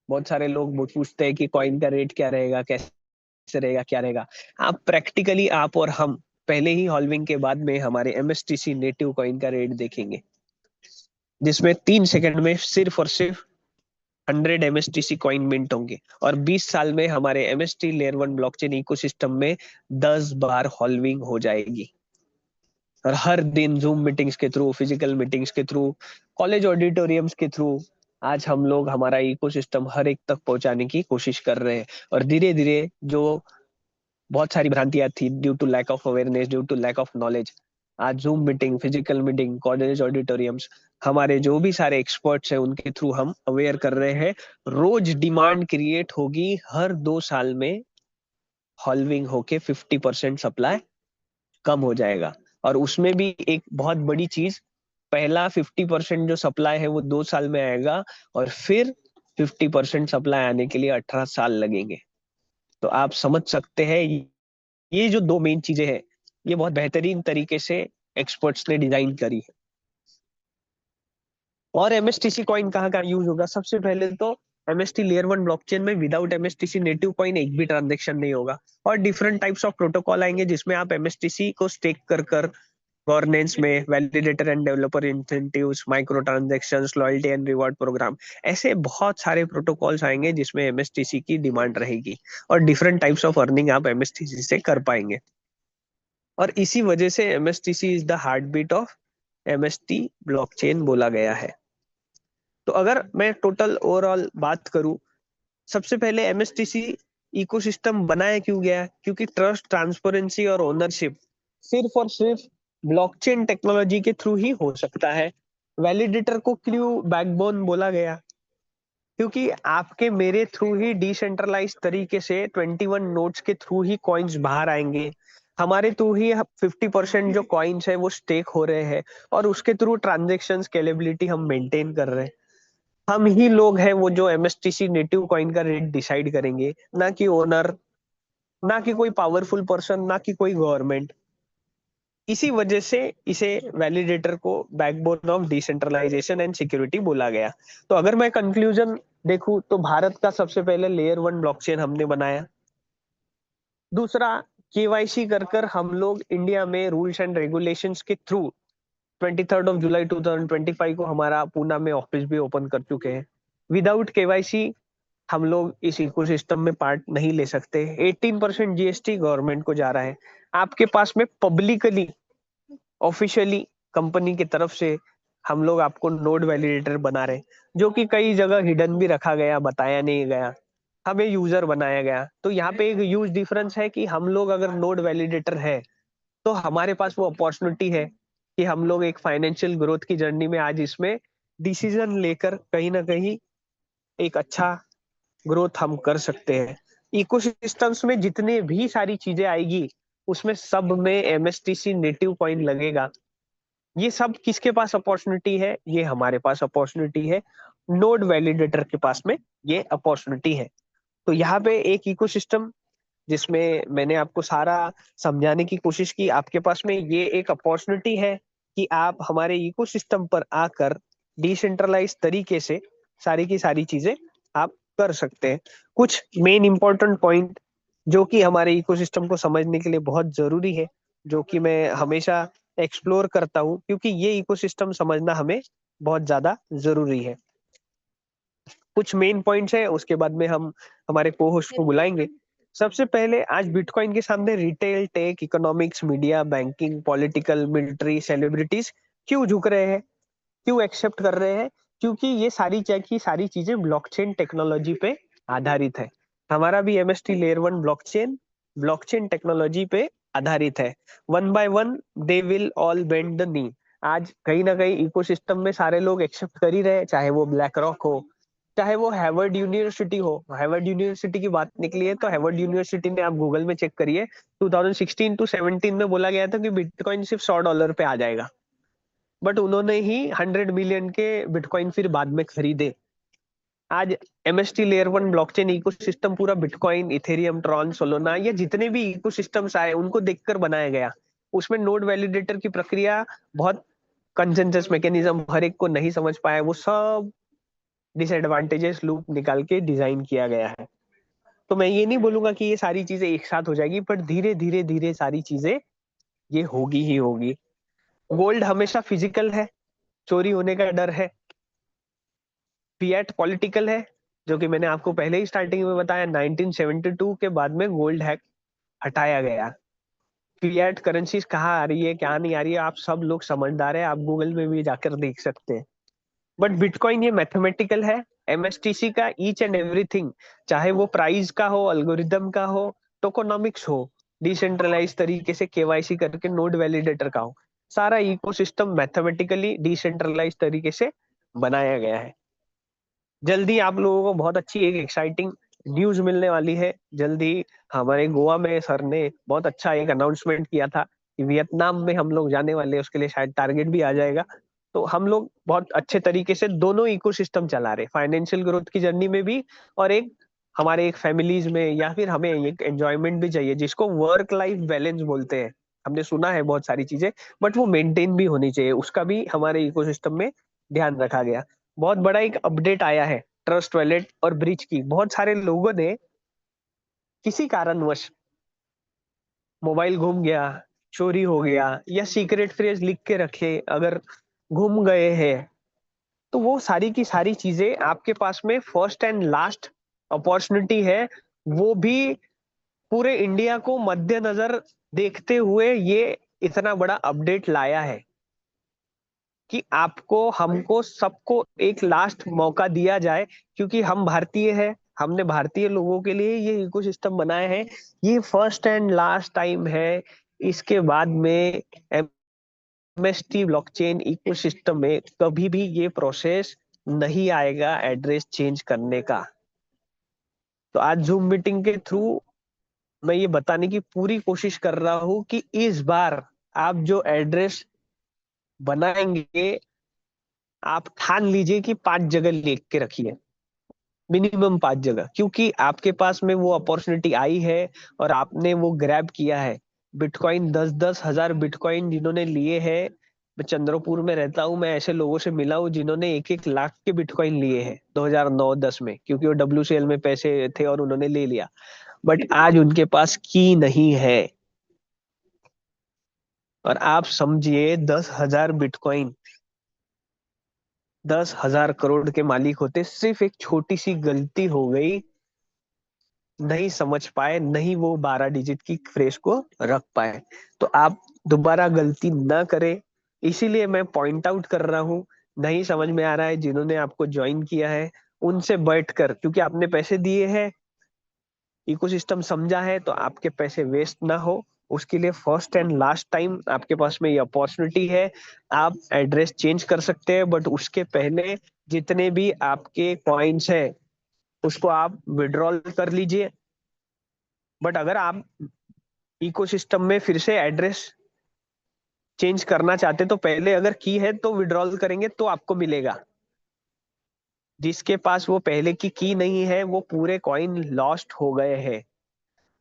बहुत सारे लोग पूछते हैं कि कॉइन का रेट क्या रहेगा, कैसे रहेगा, क्या रहेगा। आप प्रैक्टिकली, आप और हम पहले ही हॉल्विंग के बाद में हमारे एमएसटीसी नेटिव कॉइन का रेट देखेंगे, जिसमें 3 सेकंड में सिर्फ और सिर्फ 100 एमएसटीसी कॉइन मिंट होंगे। और 20 साल में हमारे एमएसटी लेयर 1 ब्लॉकचेन इकोसिस्टम में 10 बार हॉल्विंग हो जाएगी। और हर दिन जूम मीटिंग्स के थ्रू, फिजिकल मीटिंग्स के थ्रू, कॉलेज ऑडिटोरियम्स के थ्रू आज हम लोग हमारा इकोसिस्टम हर एक तक पहुंचाने की कोशिश कर रहे हैं। और धीरे धीरे जो बहुत सारी भ्रांतियां थी, due to lack of awareness, due to lack of knowledge, आज Zoom meeting, physical meeting, college auditoriums, हमारे जो भी सारे एक्सपर्ट्स हैं उनके थ्रू हम अवेयर कर रहे हैं। रोज डिमांड क्रिएट होगी, हर 2 साल में हॉल्विंग होके 50% सप्लाई कम हो जाएगा। और उसमें भी एक बहुत बड़ी चीज, पहला 50% जो सप्लाई है वो 2 साल में आएगा, और फिर 50% सप्लाई आने के लिए 18 साल लगेंगे। तो आप समझ सकते हैं, ये जो दो मेन चीजें हैं, ये बहुत बेहतरीन तरीके से एक्सपर्ट्स ने डिजाइन करी है। और एमएसटीसी कॉइन कहाँ कहाँ यूज होगा? सबसे पहले तो एमएसटी लेयर 1 ब्लॉकचेन में विदाउट एमएसटीसी नेटिव कॉइन एक भी ट्रांजेक्शन नहीं होगा। और डिफरेंट टाइप्स ऑफ प्रोटोकॉल आएंगे जिसमें आप एमएसटीसी को स्टेक कर कर गवर्नेंस में, validator and developer incentives, micro transactions, loyalty and reward program, ऐसे बहुत सारे प्रोटोकॉल्स आएंगे जिसमें एमएसटीसी की डिमांड रहेगी। और डिफरेंट टाइप्स ऑफ अर्निंग आप एमएसटीसी से कर पाएंगे। और इसी वजह से MSTC is the heartbeat of MST blockchain बोला गया है। तो अगर मैं टोटल ओवरऑल बात करूं, सबसे पहले एमएसटीसी इकोसिस्टम बनाया क्यों गया? क्योंकि ट्रस्ट, ट्रांसपेरेंसी और ओनरशिप सिर्फ और सिर्फ ब्लॉकचेन टेक्नोलॉजी के थ्रू ही हो सकता है। वैलिडेटर को क्यों बैकबोन बोला गया? क्योंकि आपके मेरे थ्रू ही डिसेंट्रलाइज तरीके से 21 नोड्स के थ्रू ही कॉइन्स बाहर आएंगे। हमारे थ्रू ही 50% जो कॉइन्स है वो स्टेक हो रहे हैं, और उसके थ्रू ट्रांजेक्शन स्केलेबिलिटी हम मेंटेन कर रहे हैं। हम ही लोग हैं वो जो एमएसटीसी नेटिव कॉइन का रेट डिसाइड करेंगे, ना कि ओनर, ना कि कोई पावरफुल पर्सन, ना कि कोई गवर्नमेंट। इसी वजह से इसे वैलिडेटर को backbone of decentralization and security बोला गया। तो अगर मैं कंक्लूजन देखूं तो भारत का सबसे पहले लेयर 1 ब्लॉकचेन हमने बनाया। दूसरा, केवाईसी कर कर हम लोग इंडिया में रूल्स एंड रेगुलेशंस के थ्रू 23 जुलाई 2025 को हमारा पूना में ऑफिस भी ओपन कर चुके हैं। विदाउट केवाईसी हम लोग इस इकोसिस्टम में पार्ट नहीं ले सकते। 18% जीएसटी गवर्नमेंट को जा रहा है। आपके पास में पब्लिकली, ऑफिशियली कंपनी की तरफ से हम लोग आपको नोड वैलिडेटर बना रहे हैं, जो कि कई जगह हिडन भी रखा गया, बताया नहीं गया, हमें यूजर बनाया गया। तो यहाँ पे एक ह्यूज डिफरेंस है कि हम लोग अगर नोड वैलिडेटर है तो हमारे पास वो अपॉर्चुनिटी है कि हम लोग एक फाइनेंशियल ग्रोथ की जर्नी में आज इसमें डिसीजन लेकर कहीं ना कहीं एक अच्छा ग्रोथ हम कर सकते हैं। इकोसिस्टम्स में जितने भी सारी चीजें आएगी उसमें सब में एमएसटीसी नेटिव कॉइन लगेगा। ये सब किसके पास अपॉर्चुनिटी है? ये हमारे पास अपॉर्चुनिटी है, नोड वैलिडेटर के पास में ये अपॉर्चुनिटी है। तो यहाँ पे एक इकोसिस्टम जिसमें मैंने आपको सारा समझाने की कोशिश की, आपके पास में ये एक अपॉर्चुनिटी है कि आप हमारे इकोसिस्टम पर आकर डिसेंट्रलाइज तरीके से सारी की सारी चीजें आप कर सकते हैं। कुछ मेन इंपॉर्टेंट पॉइंट जो कि हमारे इकोसिस्टम को समझने के लिए बहुत जरूरी है, जो कि मैं हमेशा एक्सप्लोर करता हूँ, क्योंकि ये इकोसिस्टम समझना हमें बहुत ज्यादा जरूरी है। कुछ मेन पॉइंट्स है, उसके बाद में हम हमारे को होस्ट को बुलाएंगे। सबसे पहले आज बिटकॉइन के सामने retail, tech, economics, media, banking, political, military, celebrities क्यों झुक रहे हैं, क्यों एक्सेप्ट कर रहे हैं? क्योंकि ये सारी चीजें ब्लॉकचेन टेक्नोलॉजी पे आधारित है। हमारा भी एमएसटी लेयर 1 ब्लॉकचेन टेक्नोलॉजी पे आधारित है। One by one they will all bend the knee. आज कहीं ना कहीं इकोसिस्टम में सारे लोग एक्सेप्ट कर ही रहे हैं, चाहे वो ब्लैक रॉक हो, चाहे वो हार्वर्ड यूनिवर्सिटी हो। हार्वर्ड यूनिवर्सिटी की बात निकली है तो हार्वर्ड यूनिवर्सिटी ने, आप गूगल में चेक करिए, 2016 टू 17 में बोला गया था कि बिटकॉइन सिर्फ $100 पे आ जाएगा, बट उन्होंने ही 100 मिलियन के बिटकॉइन फिर बाद में खरीदे। आज एमएसटी लेयर 1 ब्लॉकचेन इकोसिस्टम पूरा बिटकॉइन, इथेरियम, ट्रॉन, सोलोना, ये जितने भी इकोसिस्टम्स आए उनको देखकर बनाया गया। उसमें नोड वैलिडेटर की प्रक्रिया बहुत, कंसेंसस मैकेनिज्म हर एक को नहीं समझ पाया, वो सब डिसएडवांटेजेस लूप निकाल के डिजाइन किया गया है। तो मैं ये नहीं बोलूंगा कि ये सारी चीजें एक साथ हो जाएगी, पर धीरे धीरे धीरे सारी चीजें ये होगी ही होगी। गोल्ड हमेशा फिजिकल है, चोरी होने का डर है। फिएट पॉलिटिकल है, जो कि मैंने आपको पहले ही स्टार्टिंग में बताया, 1972 के बाद में गोल्ड हैक हटाया गया। फिएट करेंसीज कहाँ आ रही है, क्या नहीं आ रही है, आप सब लोग समझदार है, आप गूगल में भी जाकर देख सकते हैं। बट बिटकॉइन ये मैथमेटिकल है। एमएसटीसी का ईच एंड एवरीथिंग, चाहे वो प्राइस का हो, अल्गोरिदम का हो, टोकोनॉमिक्स हो, डिसेंट्रलाइज तरीके से केवाईसी करके नोड वैलिडेटर का हो, सारा इकोसिस्टम मैथमेटिकली डिसेंट्रलाइज तरीके से बनाया गया है। जल्दी आप लोगों को बहुत अच्छी एक एक्साइटिंग न्यूज मिलने वाली है। जल्दी हमारे गोवा में सर ने बहुत अच्छा एक अनाउंसमेंट किया था कि वियतनाम में हम लोग जाने वाले हैं, उसके लिए शायद टारगेट भी आ जाएगा। तो हम लोग बहुत अच्छे तरीके से दोनों इकोसिस्टम चला रहे, फाइनेंशियल ग्रोथ की जर्नी में भी, और एक हमारे एक फैमिलीज में, या फिर हमें एक एंजॉयमेंट भी चाहिए जिसको वर्क लाइफ बैलेंस बोलते हैं। हमने सुना है बहुत सारी चीजें, बट वो मेंटेन भी होनी चाहिए, उसका भी हमारे इकोसिस्टम में ध्यान रखा गया। बहुत बड़ा एक अपडेट आया है ट्रस्ट वॉलेट और ब्रिज की। बहुत सारे लोगों ने किसी कारणवश मोबाइल गुम गया, चोरी हो गया, या सीक्रेट फ्रेज लिख के रखे अगर गुम गए हैं, तो वो सारी की सारी चीजें आपके पास में फर्स्ट एंड लास्ट अपॉर्चुनिटी है। वो भी पूरे इंडिया को मद्देनजर देखते हुए ये इतना बड़ा अपडेट लाया है कि आपको, हमको, सबको एक लास्ट मौका दिया जाए, क्योंकि हम भारतीय हैं, हमने भारतीय लोगों के लिए ये इकोसिस्टम बनाया है। ये फर्स्ट एंड लास्ट टाइम है। इसके बाद में एमएसटी ब्लॉकचेन इकोसिस्टम में कभी भी ये प्रोसेस नहीं आएगा एड्रेस चेंज करने का। तो आज जूम मीटिंग के थ्रू मैं ये बताने की पूरी कोशिश कर रहा हूं कि इस बार आप जो एड्रेस बनाएंगे, आप ठान लीजिए कि 5 जगह लिख के रखिए, मिनिमम 5 जगह, क्योंकि आपके पास में वो अपॉर्चुनिटी आई है और आपने वो ग्रैब किया है। बिटकॉइन 10-10 हजार बिटकॉइन जिन्होंने लिए हैं, मैं चंद्रपुर में रहता हूँ, मैं ऐसे लोगों से मिला हूँ जिन्होंने 1-1 लाख के बिटकॉइन लिए हैं 2009-10 में, क्योंकि वो डब्ल्यूसीएल में पैसे थे और उन्होंने ले लिया। बट आज उनके पास की नहीं है। और आप समझिए 10 हजार बिटकॉइन 10 हजार करोड़ के मालिक होते, सिर्फ एक छोटी सी गलती हो गई, नहीं समझ पाए, नहीं वो 12 डिजिट की फ्रेज को रख पाए। तो आप दोबारा गलती ना करें, इसीलिए मैं पॉइंट आउट कर रहा हूँ, नहीं समझ में आ रहा है, जिन्होंने आपको ज्वाइन किया है उनसे बैठकर, क्योंकि आपने पैसे दिए हैं, इकोसिस्टम समझा है, तो आपके पैसे वेस्ट ना हो, उसके लिए फर्स्ट एंड लास्ट टाइम आपके पास में ये अपॉर्चुनिटी है। आप एड्रेस चेंज कर सकते हैं, बट उसके पहले जितने भी आपके कॉइन्स है उसको आप विड्रॉल कर लीजिए। बट अगर आप इकोसिस्टम में फिर से एड्रेस चेंज करना चाहते तो पहले अगर की है तो विड्रॉल करेंगे तो आपको मिलेगा। जिसके पास वो पहले की नहीं है वो पूरे कॉइन लॉस्ट हो गए हैं,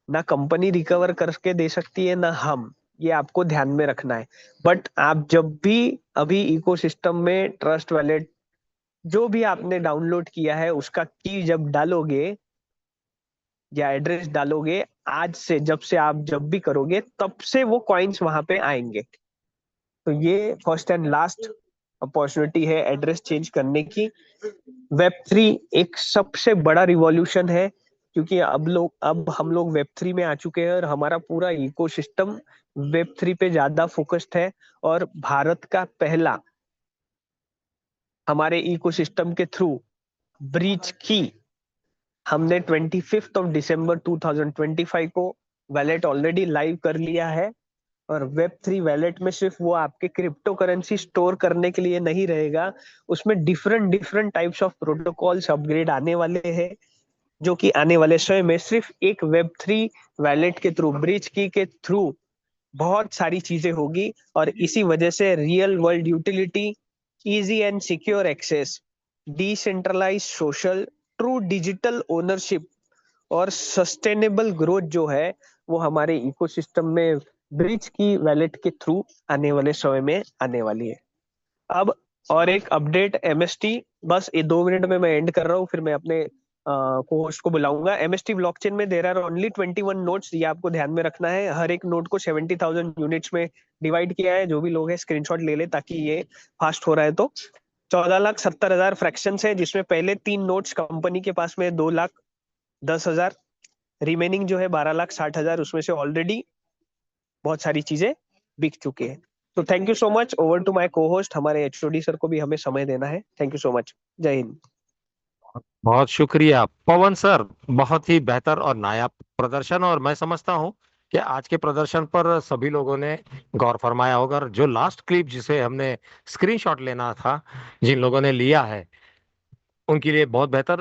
ना कंपनी रिकवर करके दे सकती है ना हम, ये आपको ध्यान में रखना है। बट आप जब भी अभी इकोसिस्टम में ट्रस्ट वॉलेट जो भी आपने डाउनलोड किया है उसका की जब डालोगे या एड्रेस डालोगे, आज से जब से आप जब भी करोगे तब से वो कॉइन्स वहां पे आएंगे। तो ये फर्स्ट एंड लास्ट अपॉर्चुनिटी है एड्रेस चेंज करने की। वेब थ्री एक सबसे बड़ा रिवॉल्यूशन है, क्योंकि अब हम लोग वेब थ्री में आ चुके हैं और हमारा पूरा इकोसिस्टम वेब थ्री पे ज्यादा फोकस्ड है। और भारत का पहला हमारे इकोसिस्टम के थ्रू ब्रीच की हमने 25 दिसंबर 2025 को वैलेट ऑलरेडी लाइव कर लिया है। और वेब थ्री वैलेट में सिर्फ वो आपके क्रिप्टो करेंसी स्टोर करने के लिए नहीं रहेगा, उसमें different different types of protocols upgrade आने वाले हैं, जो कि आने वाले समय में सिर्फ एक वेब थ्री वैलेट के थ्रू, ब्रिज की के थ्रू बहुत सारी चीजें होगी। और इसी वजह से real world utility, easy and secure access, decentralize social, true digital ownership और सस्टेनेबल ग्रोथ जो है वो हमारे इकोसिस्टम में ब्रिज की वैलेट के थ्रू आने वाले समय में आने वाली है। अब और एक अपडेट एमएसटी, बस ये 2 मिनट में मैं एंड कर रहा हूँ, फिर मैं अपने को होस्ट को बुलाऊंगा। एमएसटी ब्लॉकचेन में देर आर ओनली 21 नोट्स, ये आपको ध्यान में रखना है। हर एक नोट को 70,000 यूनिट्स में डिवाइड किया है। जो भी लोग हैं स्क्रीनशॉट ले ले ताकि ये फास्ट हो रहा है तो। 14,70,000 फ्रैक्शन है, जिसमें पहले 3 नोट्स कंपनी के पास में 2,10,000, रिमेनिंग जो है 12,60,000, उसमें से ऑलरेडी बहुत सारी चीजें बिक चुकी है। तो thank you so much, over to my co host, हमारे एचओडी सर को भी हमें समय देना है। थैंक यू सो मच, जय हिंद। बहुत शुक्रिया पवन सर, बहुत ही बेहतर और नायाब प्रदर्शन। और मैं समझता हूँ कि आज के प्रदर्शन पर सभी लोगों ने गौर फरमाया होगा। और जो लास्ट क्लिप जिसे हमने स्क्रीनशॉट लेना था, जिन लोगों ने लिया है उनके लिए बहुत बेहतर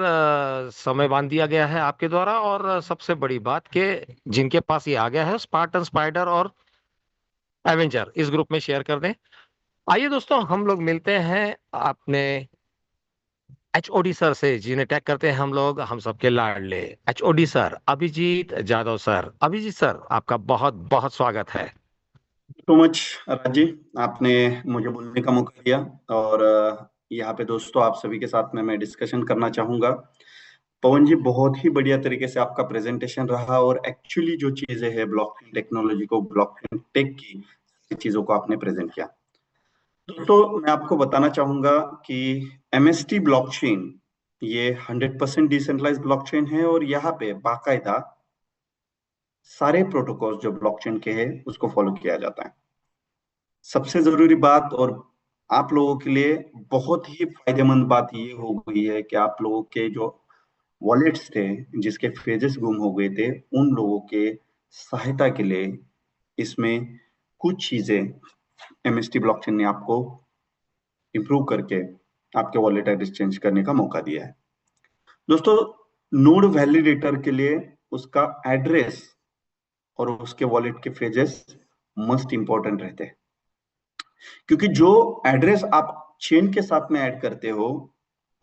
समय बांध दिया गया है आपके द्वारा। और सबसे बड़ी बात कि जिनके पास ये आ गया है स्पार्टन, स्पाइडर और एवेंजर, इस ग्रुप में शेयर कर दें। आइए दोस्तों, हम लोग मिलते हैं अपने एचओडी सर से, जिन्हें टैग करते हैं हम लोग हम सबके लाडले HOD sir Abhijit Jadhav sir. Abhijit sir, आपका बहुत बहुत स्वागत है। सो मच राज जी, आपने मुझे बोलने का मौका दिया। और यहाँ पे दोस्तों आप सभी के साथ में मैं डिस्कशन करना चाहूंगा। पवन जी, बहुत ही बढ़िया तरीके से आपका प्रेजेंटेशन रहा और एक्चुअली जो चीजें हैं ब्लॉकचेन टेक्नोलॉजी को, ब्लॉकचेन टेक की चीजों को आपने प्रेजेंट किया। दोस्तों मैं आपको बताना चाहूंगा कि एमएसटी ब्लॉकचेन ये 100% डिसेंट्रलाइज ब्लॉकचेन है और यहाँ पे बाकायदा सारे प्रोटोकॉल जो ब्लॉकचेन के हैं उसको फॉलो किया जाता है। सबसे जरूरी बात और आप लोगों के लिए बहुत ही फायदेमंद बात ये हो गई है कि आप लोगों के जो वॉलेट्स थे जिसके फेजेस गुम हो गए थे, उन लोगों के सहायता के लिए इसमें कुछ चीजें एमएसटी ब्लॉकचेन ने आपको इम्प्रूव करके आपके वॉलेट एड्रेस चेंज करने का मौका दिया है। दोस्तों, नोड वैलिडेटर के लिए उसका एड्रेस और उसके वॉलेट के फेजेस मस्ट इंपॉर्टेंट रहते हैं, क्योंकि जो एड्रेस आप चेन के साथ में ऐड करते हो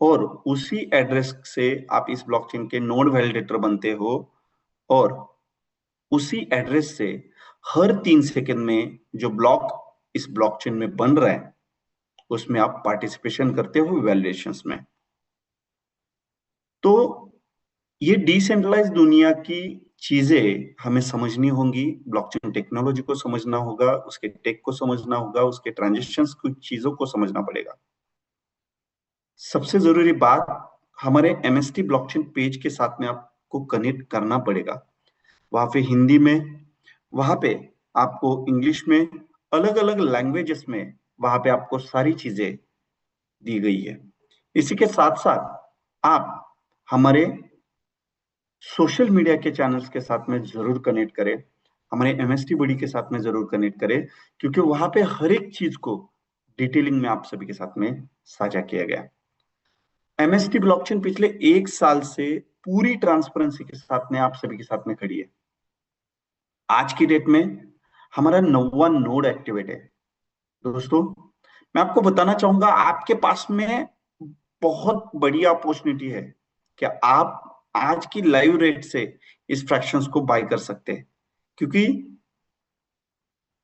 और उसी एड्रेस से आप इस ब्लॉकचेन के नोड वैलिडेटर बनते हो, और उसी एड्रेस से हर 3 सेकंड में जो ब्लॉक इस ब्लॉकचेन में बन रहा है उसमें आप पार्टिसिपेशन करते हो वैलिडेशंस में। तो ये डिसेंट्रलाइज दुनिया की चीजें हमें समझनी होंगी, ब्लॉकचेन टेक्नोलॉजी को समझना होगा, उसके टेक को समझना होगा, उसके ट्रांजेक्शन्स कुछ चीजों को समझना पड़ेगा। सबसे जरूरी बात, हमारे एमएसटी ब्लॉकचेन पेज के साथ में आपको कनेक्ट करना पड़ेगा। वहां पे हिंदी में, वहां पे आपको इंग्लिश में, अलग अलग लैंग्वेजेस में वहां पे आपको सारी चीजें दी गई है। इसी के साथ साथ आप हमारे सोशल मीडिया के चैनल्स के साथ में जरूर कनेक्ट करें, हमारे एमएसटी बडी के साथ में जरूर कनेक्ट करें, क्योंकि वहां पे हर एक चीज को डिटेलिंग में आप सभी के साथ में साझा किया गया। एमएसटी ब्लॉकचेन पिछले 1 साल से पूरी ट्रांसपेरेंसी के साथ में आप सभी के साथ में खड़ी है। आज की डेट में हमारा 9वां नोड एक्टिवेट है। दोस्तों, मैं आपको बताना चाहूंगा, आपके पास में बहुत बड़ी अपॉर्चुनिटी है कि आप आज की लाइव रेट से इस फ्रैक्शंस को बाय कर सकते हैं, क्योंकि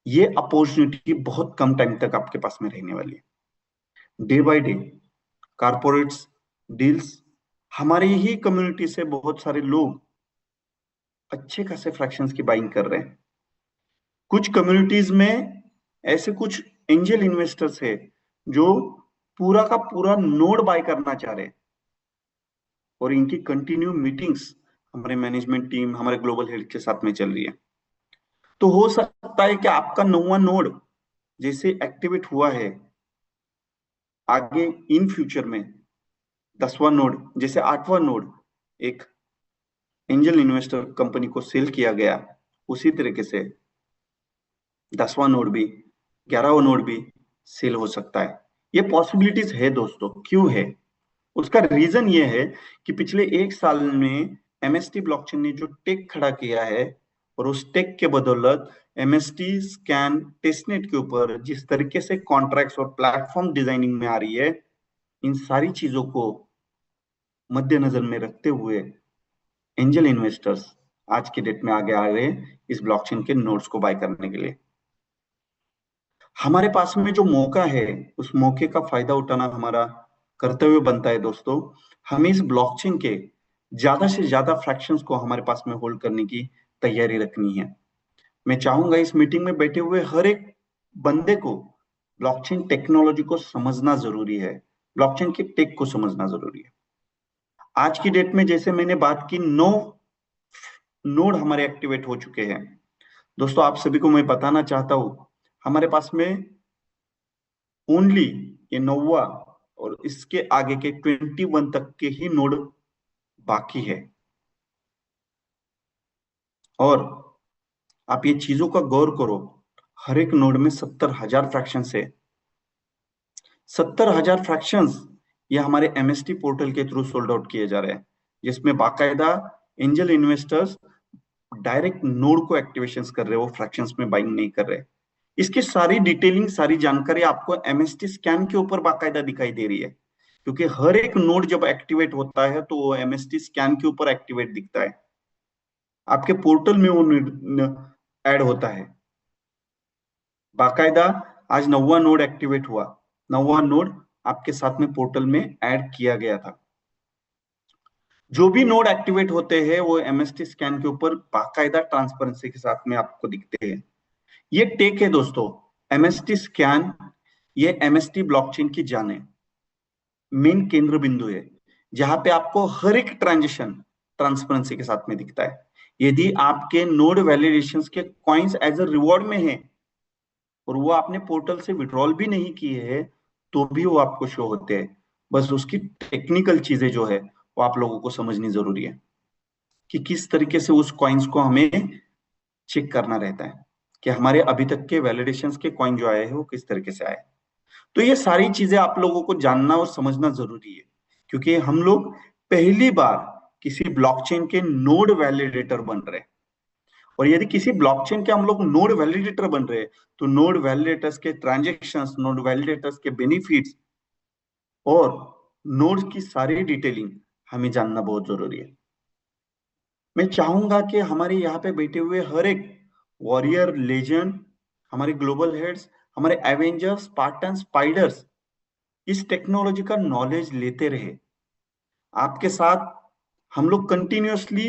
ये अपॉर्चुनिटी बहुत कम टाइम तक आपके पास में रहने वाली है। Day by day corporates deals, हमारी ही कम्युनिटी से बहुत सारे लोग अच्छे खासे फ्रैक्शंस की बाइंग कर रहे हैं। कुछ कम्युनिटीज में ऐसे कुछ एंजल इन्वेस्टर्स है जो पूरा का पूरा नोड बाय करना चाह रहे हैं, और इनकी कंटिन्यू मीटिंग्स हमारे मैनेजमेंट टीम, हमारे ग्लोबल हेड के साथ में चल रही है। तो हो सकता है कि आपका 9वां नोड जैसे एक्टिवेट हुआ है, आगे इन फ्यूचर में 10वां नोड, जैसे 8वां नोड एक एंजल इन्वेस्टर कंपनी को सेल किया गया, उसी तरीके से 10वां नोड भी, 11वां नोड भी सेल हो सकता है। ये पॉसिबिलिटीज है दोस्तों। क्यों है? उसका रीजन ये है कि पिछले 1 साल में एमएसटी ब्लॉकचेन ने जो टेक खड़ा किया है, और उस टेक के बदौलत एमएसटी स्कैन टेस्टनेट के ऊपर जिस तरीके से कॉन्ट्रैक्ट्स और प्लेटफॉर्म डिजाइनिंग में आ रही है, इन सारी चीजों को मद्देनजर में रखते हुए एंजल इन्वेस्टर्स आज की डेट में आगे आ रहे हैं इस ब्लॉकचेन के नोड्स को बाय करने के लिए। हमारे पास में जो मौका है, उस मौके का फायदा उठाना हमारा कर्तव्य बनता है दोस्तों। हमें इस ब्लॉकचेन के ज्यादा से ज्यादा फ्रैक्शंस को हमारे पास में होल्ड करने की तैयारी रखनी है। मैं चाहूंगा इस मीटिंग में बैठे हुए हर एक बंदे को ब्लॉकचेन टेक्नोलॉजी को समझना जरूरी है, ब्लॉकचेन के टेक को समझना जरूरी है। आज की डेट में जैसे मैंने बात की, 9 नोड हमारे एक्टिवेट हो चुके हैं। दोस्तों, आप सभी को मैं बताना चाहता हूं, हमारे पास में ओनली ये 9वां और इसके आगे के 21 तक के ही नोड बाकी है। और आप ये चीजों का गौर करो, हर एक नोड में 70,000 फ्रैक्शन है। 70,000 फ्रैक्शंस ये हमारे एमएसटी पोर्टल के थ्रू सोल्ड आउट किए जा रहे हैं, जिसमें बाकायदा एंजल इन्वेस्टर्स डायरेक्ट नोड को एक्टिवेशंस कर रहे हैं, वो फ्रैक्शंस में बाइंग नहीं कर रहे। इसकी सारी डिटेलिंग, सारी जानकारी आपको एमएसटी स्कैन के ऊपर बाकायदा दिखाई दे रही है, क्योंकि हर एक नोड जब एक्टिवेट होता है तो वो एमएसटी स्कैन के ऊपर एक्टिवेट दिखता है, आपके पोर्टल में वो ऐड होता है बाकायदा। आज 9वां नोड एक्टिवेट हुआ, 9वां नोड आपके साथ में पोर्टल में ऐड किया गया था। जो भी नोड एक्टिवेट होते हैं वो एमएसटी स्कैन के ऊपर बाकायदा ट्रांसपेरेंसी के साथ में आपको दिखते हैं। ये टेक है दोस्तों, एमएसटी स्कैन, ये एमएसटी ब्लॉकचेन की जान है, मेन केंद्र बिंदु है, जहां पे आपको हर एक ट्रांजेक्शन ट्रांसपेरेंसी के साथ में दिखता है। यदि आपके नोड वैलिडेशंस के कॉइन्स एज अ रिवॉर्ड में है और वो आपने पोर्टल से विड्रॉल भी नहीं किए हैं, तो भी वो आपको शो होते हैं। बस उसकी टेक्निकल चीजें जो है वो आप लोगों को समझनी जरूरी है, कि किस तरीके से उस कॉइन्स को हमें चेक करना रहता है, कि हमारे अभी तक के वैलिडेशंस के कॉइन जो आए हैं वो किस तरीके से आए। तो ये सारी चीजें आप लोगों को जानना और समझना जरूरी है, क्योंकि हम लोग पहली बार किसी ब्लॉकचेन के नोड वैलिडेटर बन रहे हैं। और यदि किसी ब्लॉकचेन के हम लोग नोड वैलिडेटर बन रहे हैं, तो नोड वैलिडेटर्स के ट्रांजैक्शंस, नोड वैलिडेटर्स के बेनिफिट्स और नोड की सारी डिटेलिंग हमें जानना बहुत जरूरी है। मैं चाहूंगा कि हमारे यहाँ पे बैठे हुए हर एक वॉरियर, लेजेंड, हमारे ग्लोबल हेड्स, हमारे एवेंजर्स, स्पार्टन, स्पाइडर्स इस टेक्नोलॉजी का नॉलेज लेते रहे। आपके साथ हम लोग कंटिन्यूअसली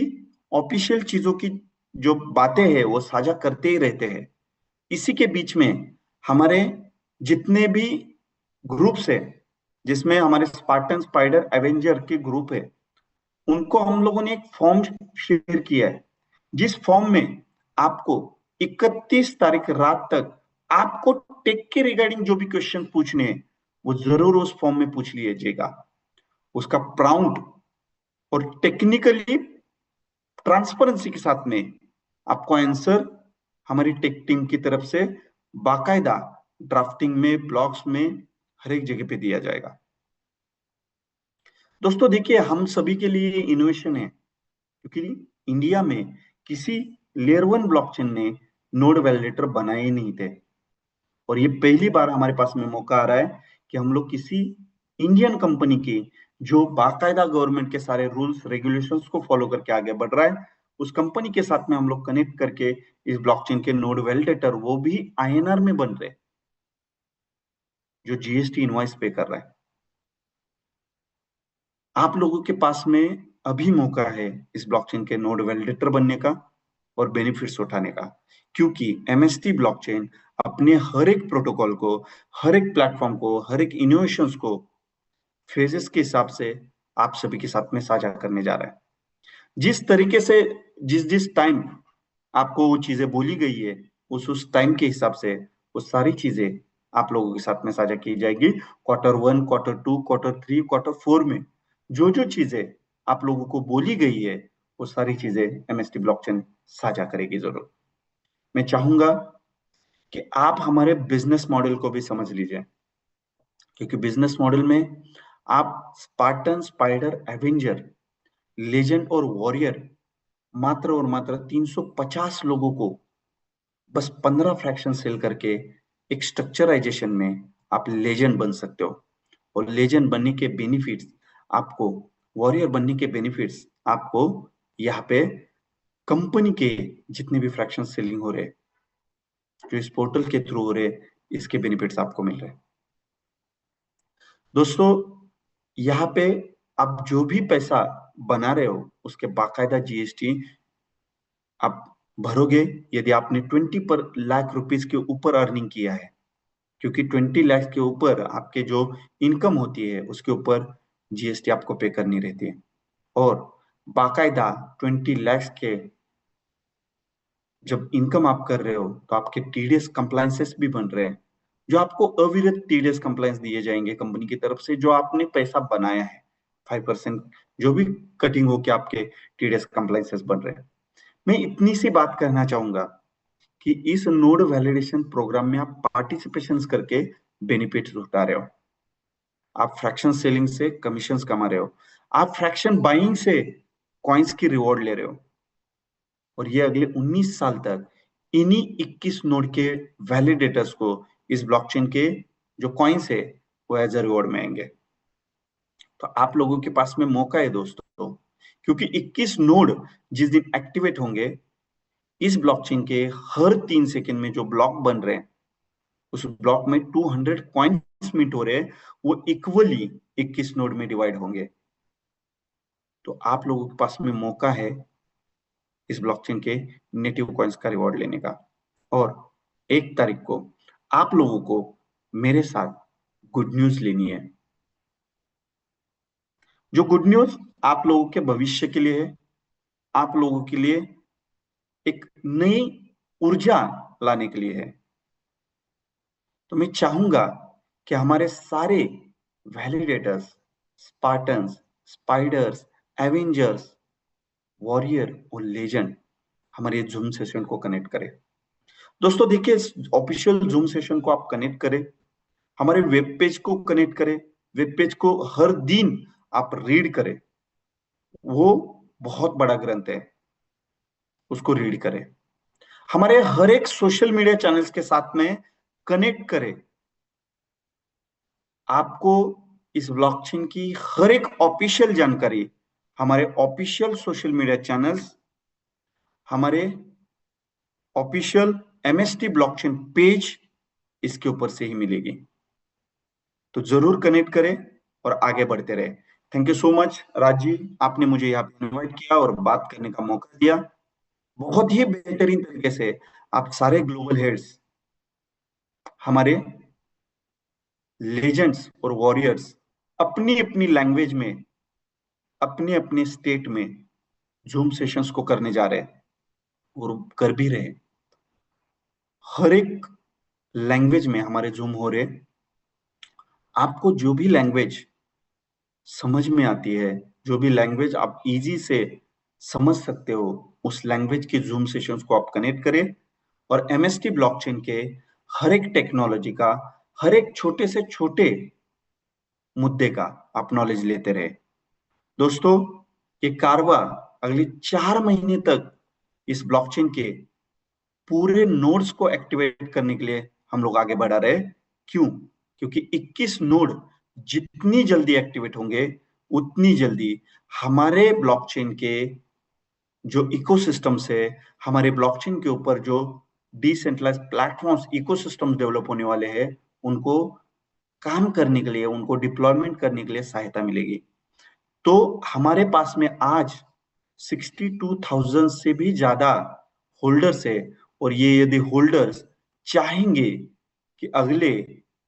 ऑफिशियल चीजों की जो बातें हैं वो साझा करते ही रहते हैं। इसी के बीच में हमारे जितने भी ग्रुप्स है, जिसमें हमारे स्पार्टन, स्पाइडर, एवेंजर के ग्रुप है, उनको हम लोगों ने एक फॉर्म शेयर किया है, जिस फॉर्म में आपको 31 तारीख रात तक आपको टेक के रिगार्डिंग जो भी क्वेश्चन पूछने हैं वो जरूर उस फॉर्म में पूछ लीजिएगा। उसका प्राउंड और टेक्निकली ट्रांसपेरेंसी के साथ में आपको आंसर हमारी टेक टीम की तरफ से बाकायदा ड्राफ्टिंग में, ब्लॉग्स में, हर एक जगह पे दिया जाएगा। दोस्तों देखिए, हम सभी के लिए इनोवेशन है, क्योंकि इंडिया में किसी लेयर 1 ब्लॉकचेन ने नोड वैलिडेटर बनाए ही नहीं थे, और ये पहली बार हमारे पास में मौका आ रहा है कि हम लोग किसी इंडियन कंपनी की जो बाकायदा गवर्नमेंट के सारे रूल्स रेगुलेशंस को फॉलो करके आगे बढ़ रहा है, उस कंपनी के साथ में हम लोग कनेक्ट करके इस ब्लॉकचेन के नोड वैलिडेटर, वो भी आईएनआर में बन रहे, जो जीएसटी इनवॉइस पे कर रहा है। आप लोगों के पास में अभी मौका है इस ब्लॉकचेन के नोड वैलिडेटर बनने का और बेनिफिट्स उठाने का, क्योंकि एमएसटी ब्लॉकचेन अपने हर एक प्रोटोकॉल को, हर एक प्लेटफॉर्म को, हर एक इनोवेशंस को फेजेस के हिसाब से आप सभी के साथ में साझा करने जा रहा है। जिस तरीके से जिस जिस टाइम आपको वो चीजें बोली गई है, उस टाइम के हिसाब से वो सारी चीजें आप लोगों के साथ में साझा की जाएगी। Q1, Q2, Q3, Q4 में जो जो चीजें आप लोगों को बोली गई है, वो सारी चीजें एमएसटी ब्लॉकचेन साझा करेगी जरूर। मैं चाहूंगा कि आप हमारे बिजनेस मॉडल को भी समझ लीजिए, क्योंकि बिजनेस मॉडल में आप स्पार्टन, स्पाइडर, एवेंजर, लेजेंड और वॉरियर मात्र और मात्र 350 लोगों को बस 15 फ्रैक्शन सेल करके एक स्ट्रक्चराइजेशन में आप लेजेंड बन सकते हो। और लेजेंड बनने के बेनिफिट्स आपको, वॉरियर बनने के बेनिफिट्स आपको यहाँ पे कंपनी के जितने भी फ्रैक्शन सेलिंग हो रहे, जो इस पोर्टल के थ्रू हो रहे, इसके बेनिफिट्स आपको मिल रहे हैं। दोस्तों यहाँ पे आप जो भी पैसा बना रहे हो उसके बाकायदा जीएसटी आप भरोगे, यदि आपने 20 पर लाख रुपीस के ऊपर अर्निंग किया है, क्योंकि 20 लाख के ऊपर आपके जो इनकम होती है उसके ऊपर जीएसटी आपको पे करनी रहती है। और बाकायदा 20 लाख के जब इनकम आप कर रहे हो तो आपके टीडीएस कंप्लायंसेस भी बन रहे हैं, जो आपको अविरत टीडीएस कंप्लायंस दिए जाएंगे कंपनी की तरफ से, जो आपने पैसा बनाया है 5% जो भी कटिंग होके आपके टीडीएस कंप्लायंसेस बन रहे हैं। मैं इतनी सी बात कहना चाहूंगा कि इस नोड वैलिडेशन प्रोग्राम में आप पार्टिसिपेशन करके बेनिफिट्स उठा रहे हो, आप फ्रैक्शन सेलिंग से कमीशंस कमा रहे हो, आप फ्रैक्शन बाइंग से कॉइन्स की रिवॉर्ड ले रहे हो, और ये अगले 19 साल तक इन्हीं 21 नोड के वैलिडेटर्स को इस ब्लॉकचेन के जो कॉइन्स है वो एज अ रिवॉर्ड में आएंगे। तो आप लोगों के पास में मौका है दोस्तों, क्योंकि 21 नोड जिस दिन एक्टिवेट होंगे, इस ब्लॉकचेन के हर 3 सेकंड में जो ब्लॉक बन रहे हैं, उस ब्लॉक में 200 कॉइन्स मिंट हो रहे हैं, वो इक्वली 21 नोड में डिवाइड होंगे। तो आप लोगों के पास में मौका है इस ब्लॉकचेन के नेटिव कॉइन्स का रिवॉर्ड लेने का। और 1 तारीख को आप लोगों को मेरे साथ गुड न्यूज लेनी है। जो गुड न्यूज आप लोगों के भविष्य के लिए है, आप लोगों के लिए एक नई ऊर्जा लाने के लिए है। तो मैं चाहूंगा कि हमारे सारे validators, Spartans, spiders, Avengers, warrior और लेजेंड हमारे जूम सेशन को कनेक्ट करें। दोस्तों देखिए, ऑफिशियल जूम सेशन को आप कनेक्ट करें, हमारे वेब पेज को कनेक्ट करें, वेब पेज को हर दिन आप रीड करें, वो बहुत बड़ा ग्रंथ है, उसको रीड करें। हमारे हर एक सोशल मीडिया चैनल्स के साथ में कनेक्ट करें। आपको इस ब्लॉकचेन की हर एक ऑफिशियल जानकारी हमारे ऑफिशियल सोशल मीडिया चैनल्स, हमारे ऑफिशियल एमएसटी ब्लॉकचेन पेज, इसके ऊपर से ही मिलेगी। तो जरूर कनेक्ट करें और आगे बढ़ते रहे। Thank you so much Raj ji, आपने मुझे यहाँ पे इन्वाइट किया और बात करने का मौका दिया। बहुत ही बेहतरीन तरीके से आप सारे ग्लोबल हेड्स, हमारे लेजेंड्स और वॉरियर्स अपनी अपनी लैंग्वेज में, अपने अपने स्टेट में जूम सेशंस को करने जा रहे हैं और कर भी रहे। हर एक लैंग्वेज में हमारे जूम हो रहे, आपको जो भी लैंग्वेज समझ में आती है, जो भी लैंग्वेज आप इजी से समझ सकते हो, उस लैंग्वेज के जूम सेशंस को आप कनेक्ट करें और एमएसटी ब्लॉकचेन के हर एक टेक्नोलॉजी का, हर एक छोटे से छोटे मुद्दे का आप नॉलेज लेते रहे। दोस्तों, ये कारवा अगले 4 महीने तक इस ब्लॉकचेन के पूरे नोड्स को एक्टिवेट करने के लिए हम लोग आगे बढ़ा रहे। क्यों? क्योंकि 21 नोड जितनी जल्दी एक्टिवेट होंगे, उतनी जल्दी हमारे ब्लॉकचेन के जो इकोसिस्टम्स है, हमारे ब्लॉकचेन के ऊपर जो डिसेंट्रलाइज्ड प्लेटफॉर्म्स इकोसिस्टम्स डेवलप होने वाले हैं, उनको काम करने के लिए, उनको डिप्लॉयमेंट करने के लिए सहायता मिलेगी। तो हमारे पास में आज 62,000 से भी ज्यादा होल्डर्स है, और ये यदि होल्डर्स चाहेंगे कि अगले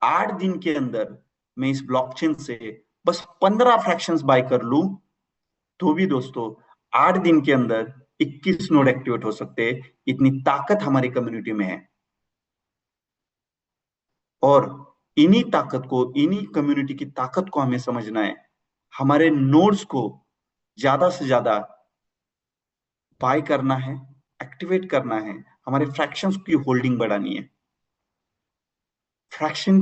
8 दिन के अंदर मैं इस ब्लॉकचेन से बस 15 फ्रैक्शंस बाय कर लूं, तो भी दोस्तों 8 दिन के अंदर 21 नोड एक्टिवेट हो सकते हैं। इतनी ताकत हमारी कम्युनिटी में है, और इन्हीं ताकत को, इन्हीं कम्युनिटी की ताकत को हमें समझना है। हमारे नोड्स को ज्यादा से ज्यादा बाय करना है, एक्टिवेट करना है, हमारे फ्रैक्शंस की होल्डिंग बढ़ानी है, फ्रैक्शन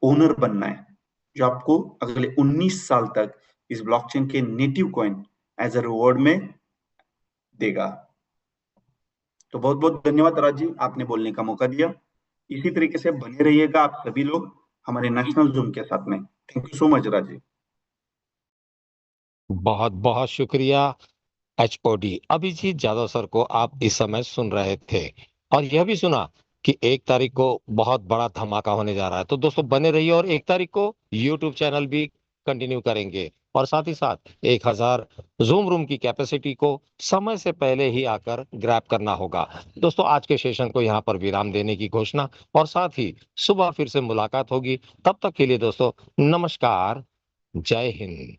ओनर बनना है, जो आपको अगले 19 साल तक इस ब्लॉकचेन के native coin as a reward में देगा। तो बहुत बहुत धन्यवाद राज जी, आपने बोलने का मौका दिया। इसी तरीके से बने रहिएगा आप सभी लोग हमारे नेशनल जूम के साथ में। Thank you so much Raj ji. बहुत बहुत शुक्रिया एचओडी अभिजीत जादव सर को आप इस समय सुन रहे थे, और यह भी सुना कि 1 तारीख को बहुत बड़ा धमाका होने जा रहा है। तो दोस्तों बने रहिए, और 1 तारीख को यूट्यूब चैनल भी कंटिन्यू करेंगे, और साथ ही साथ 1000 जूम रूम की कैपेसिटी को समय से पहले ही आकर ग्रैब करना होगा। दोस्तों आज के सेशन को यहाँ पर विराम देने की घोषणा, और साथ ही सुबह फिर से मुलाकात होगी। तब तक के लिए दोस्तों नमस्कार, जय हिंद।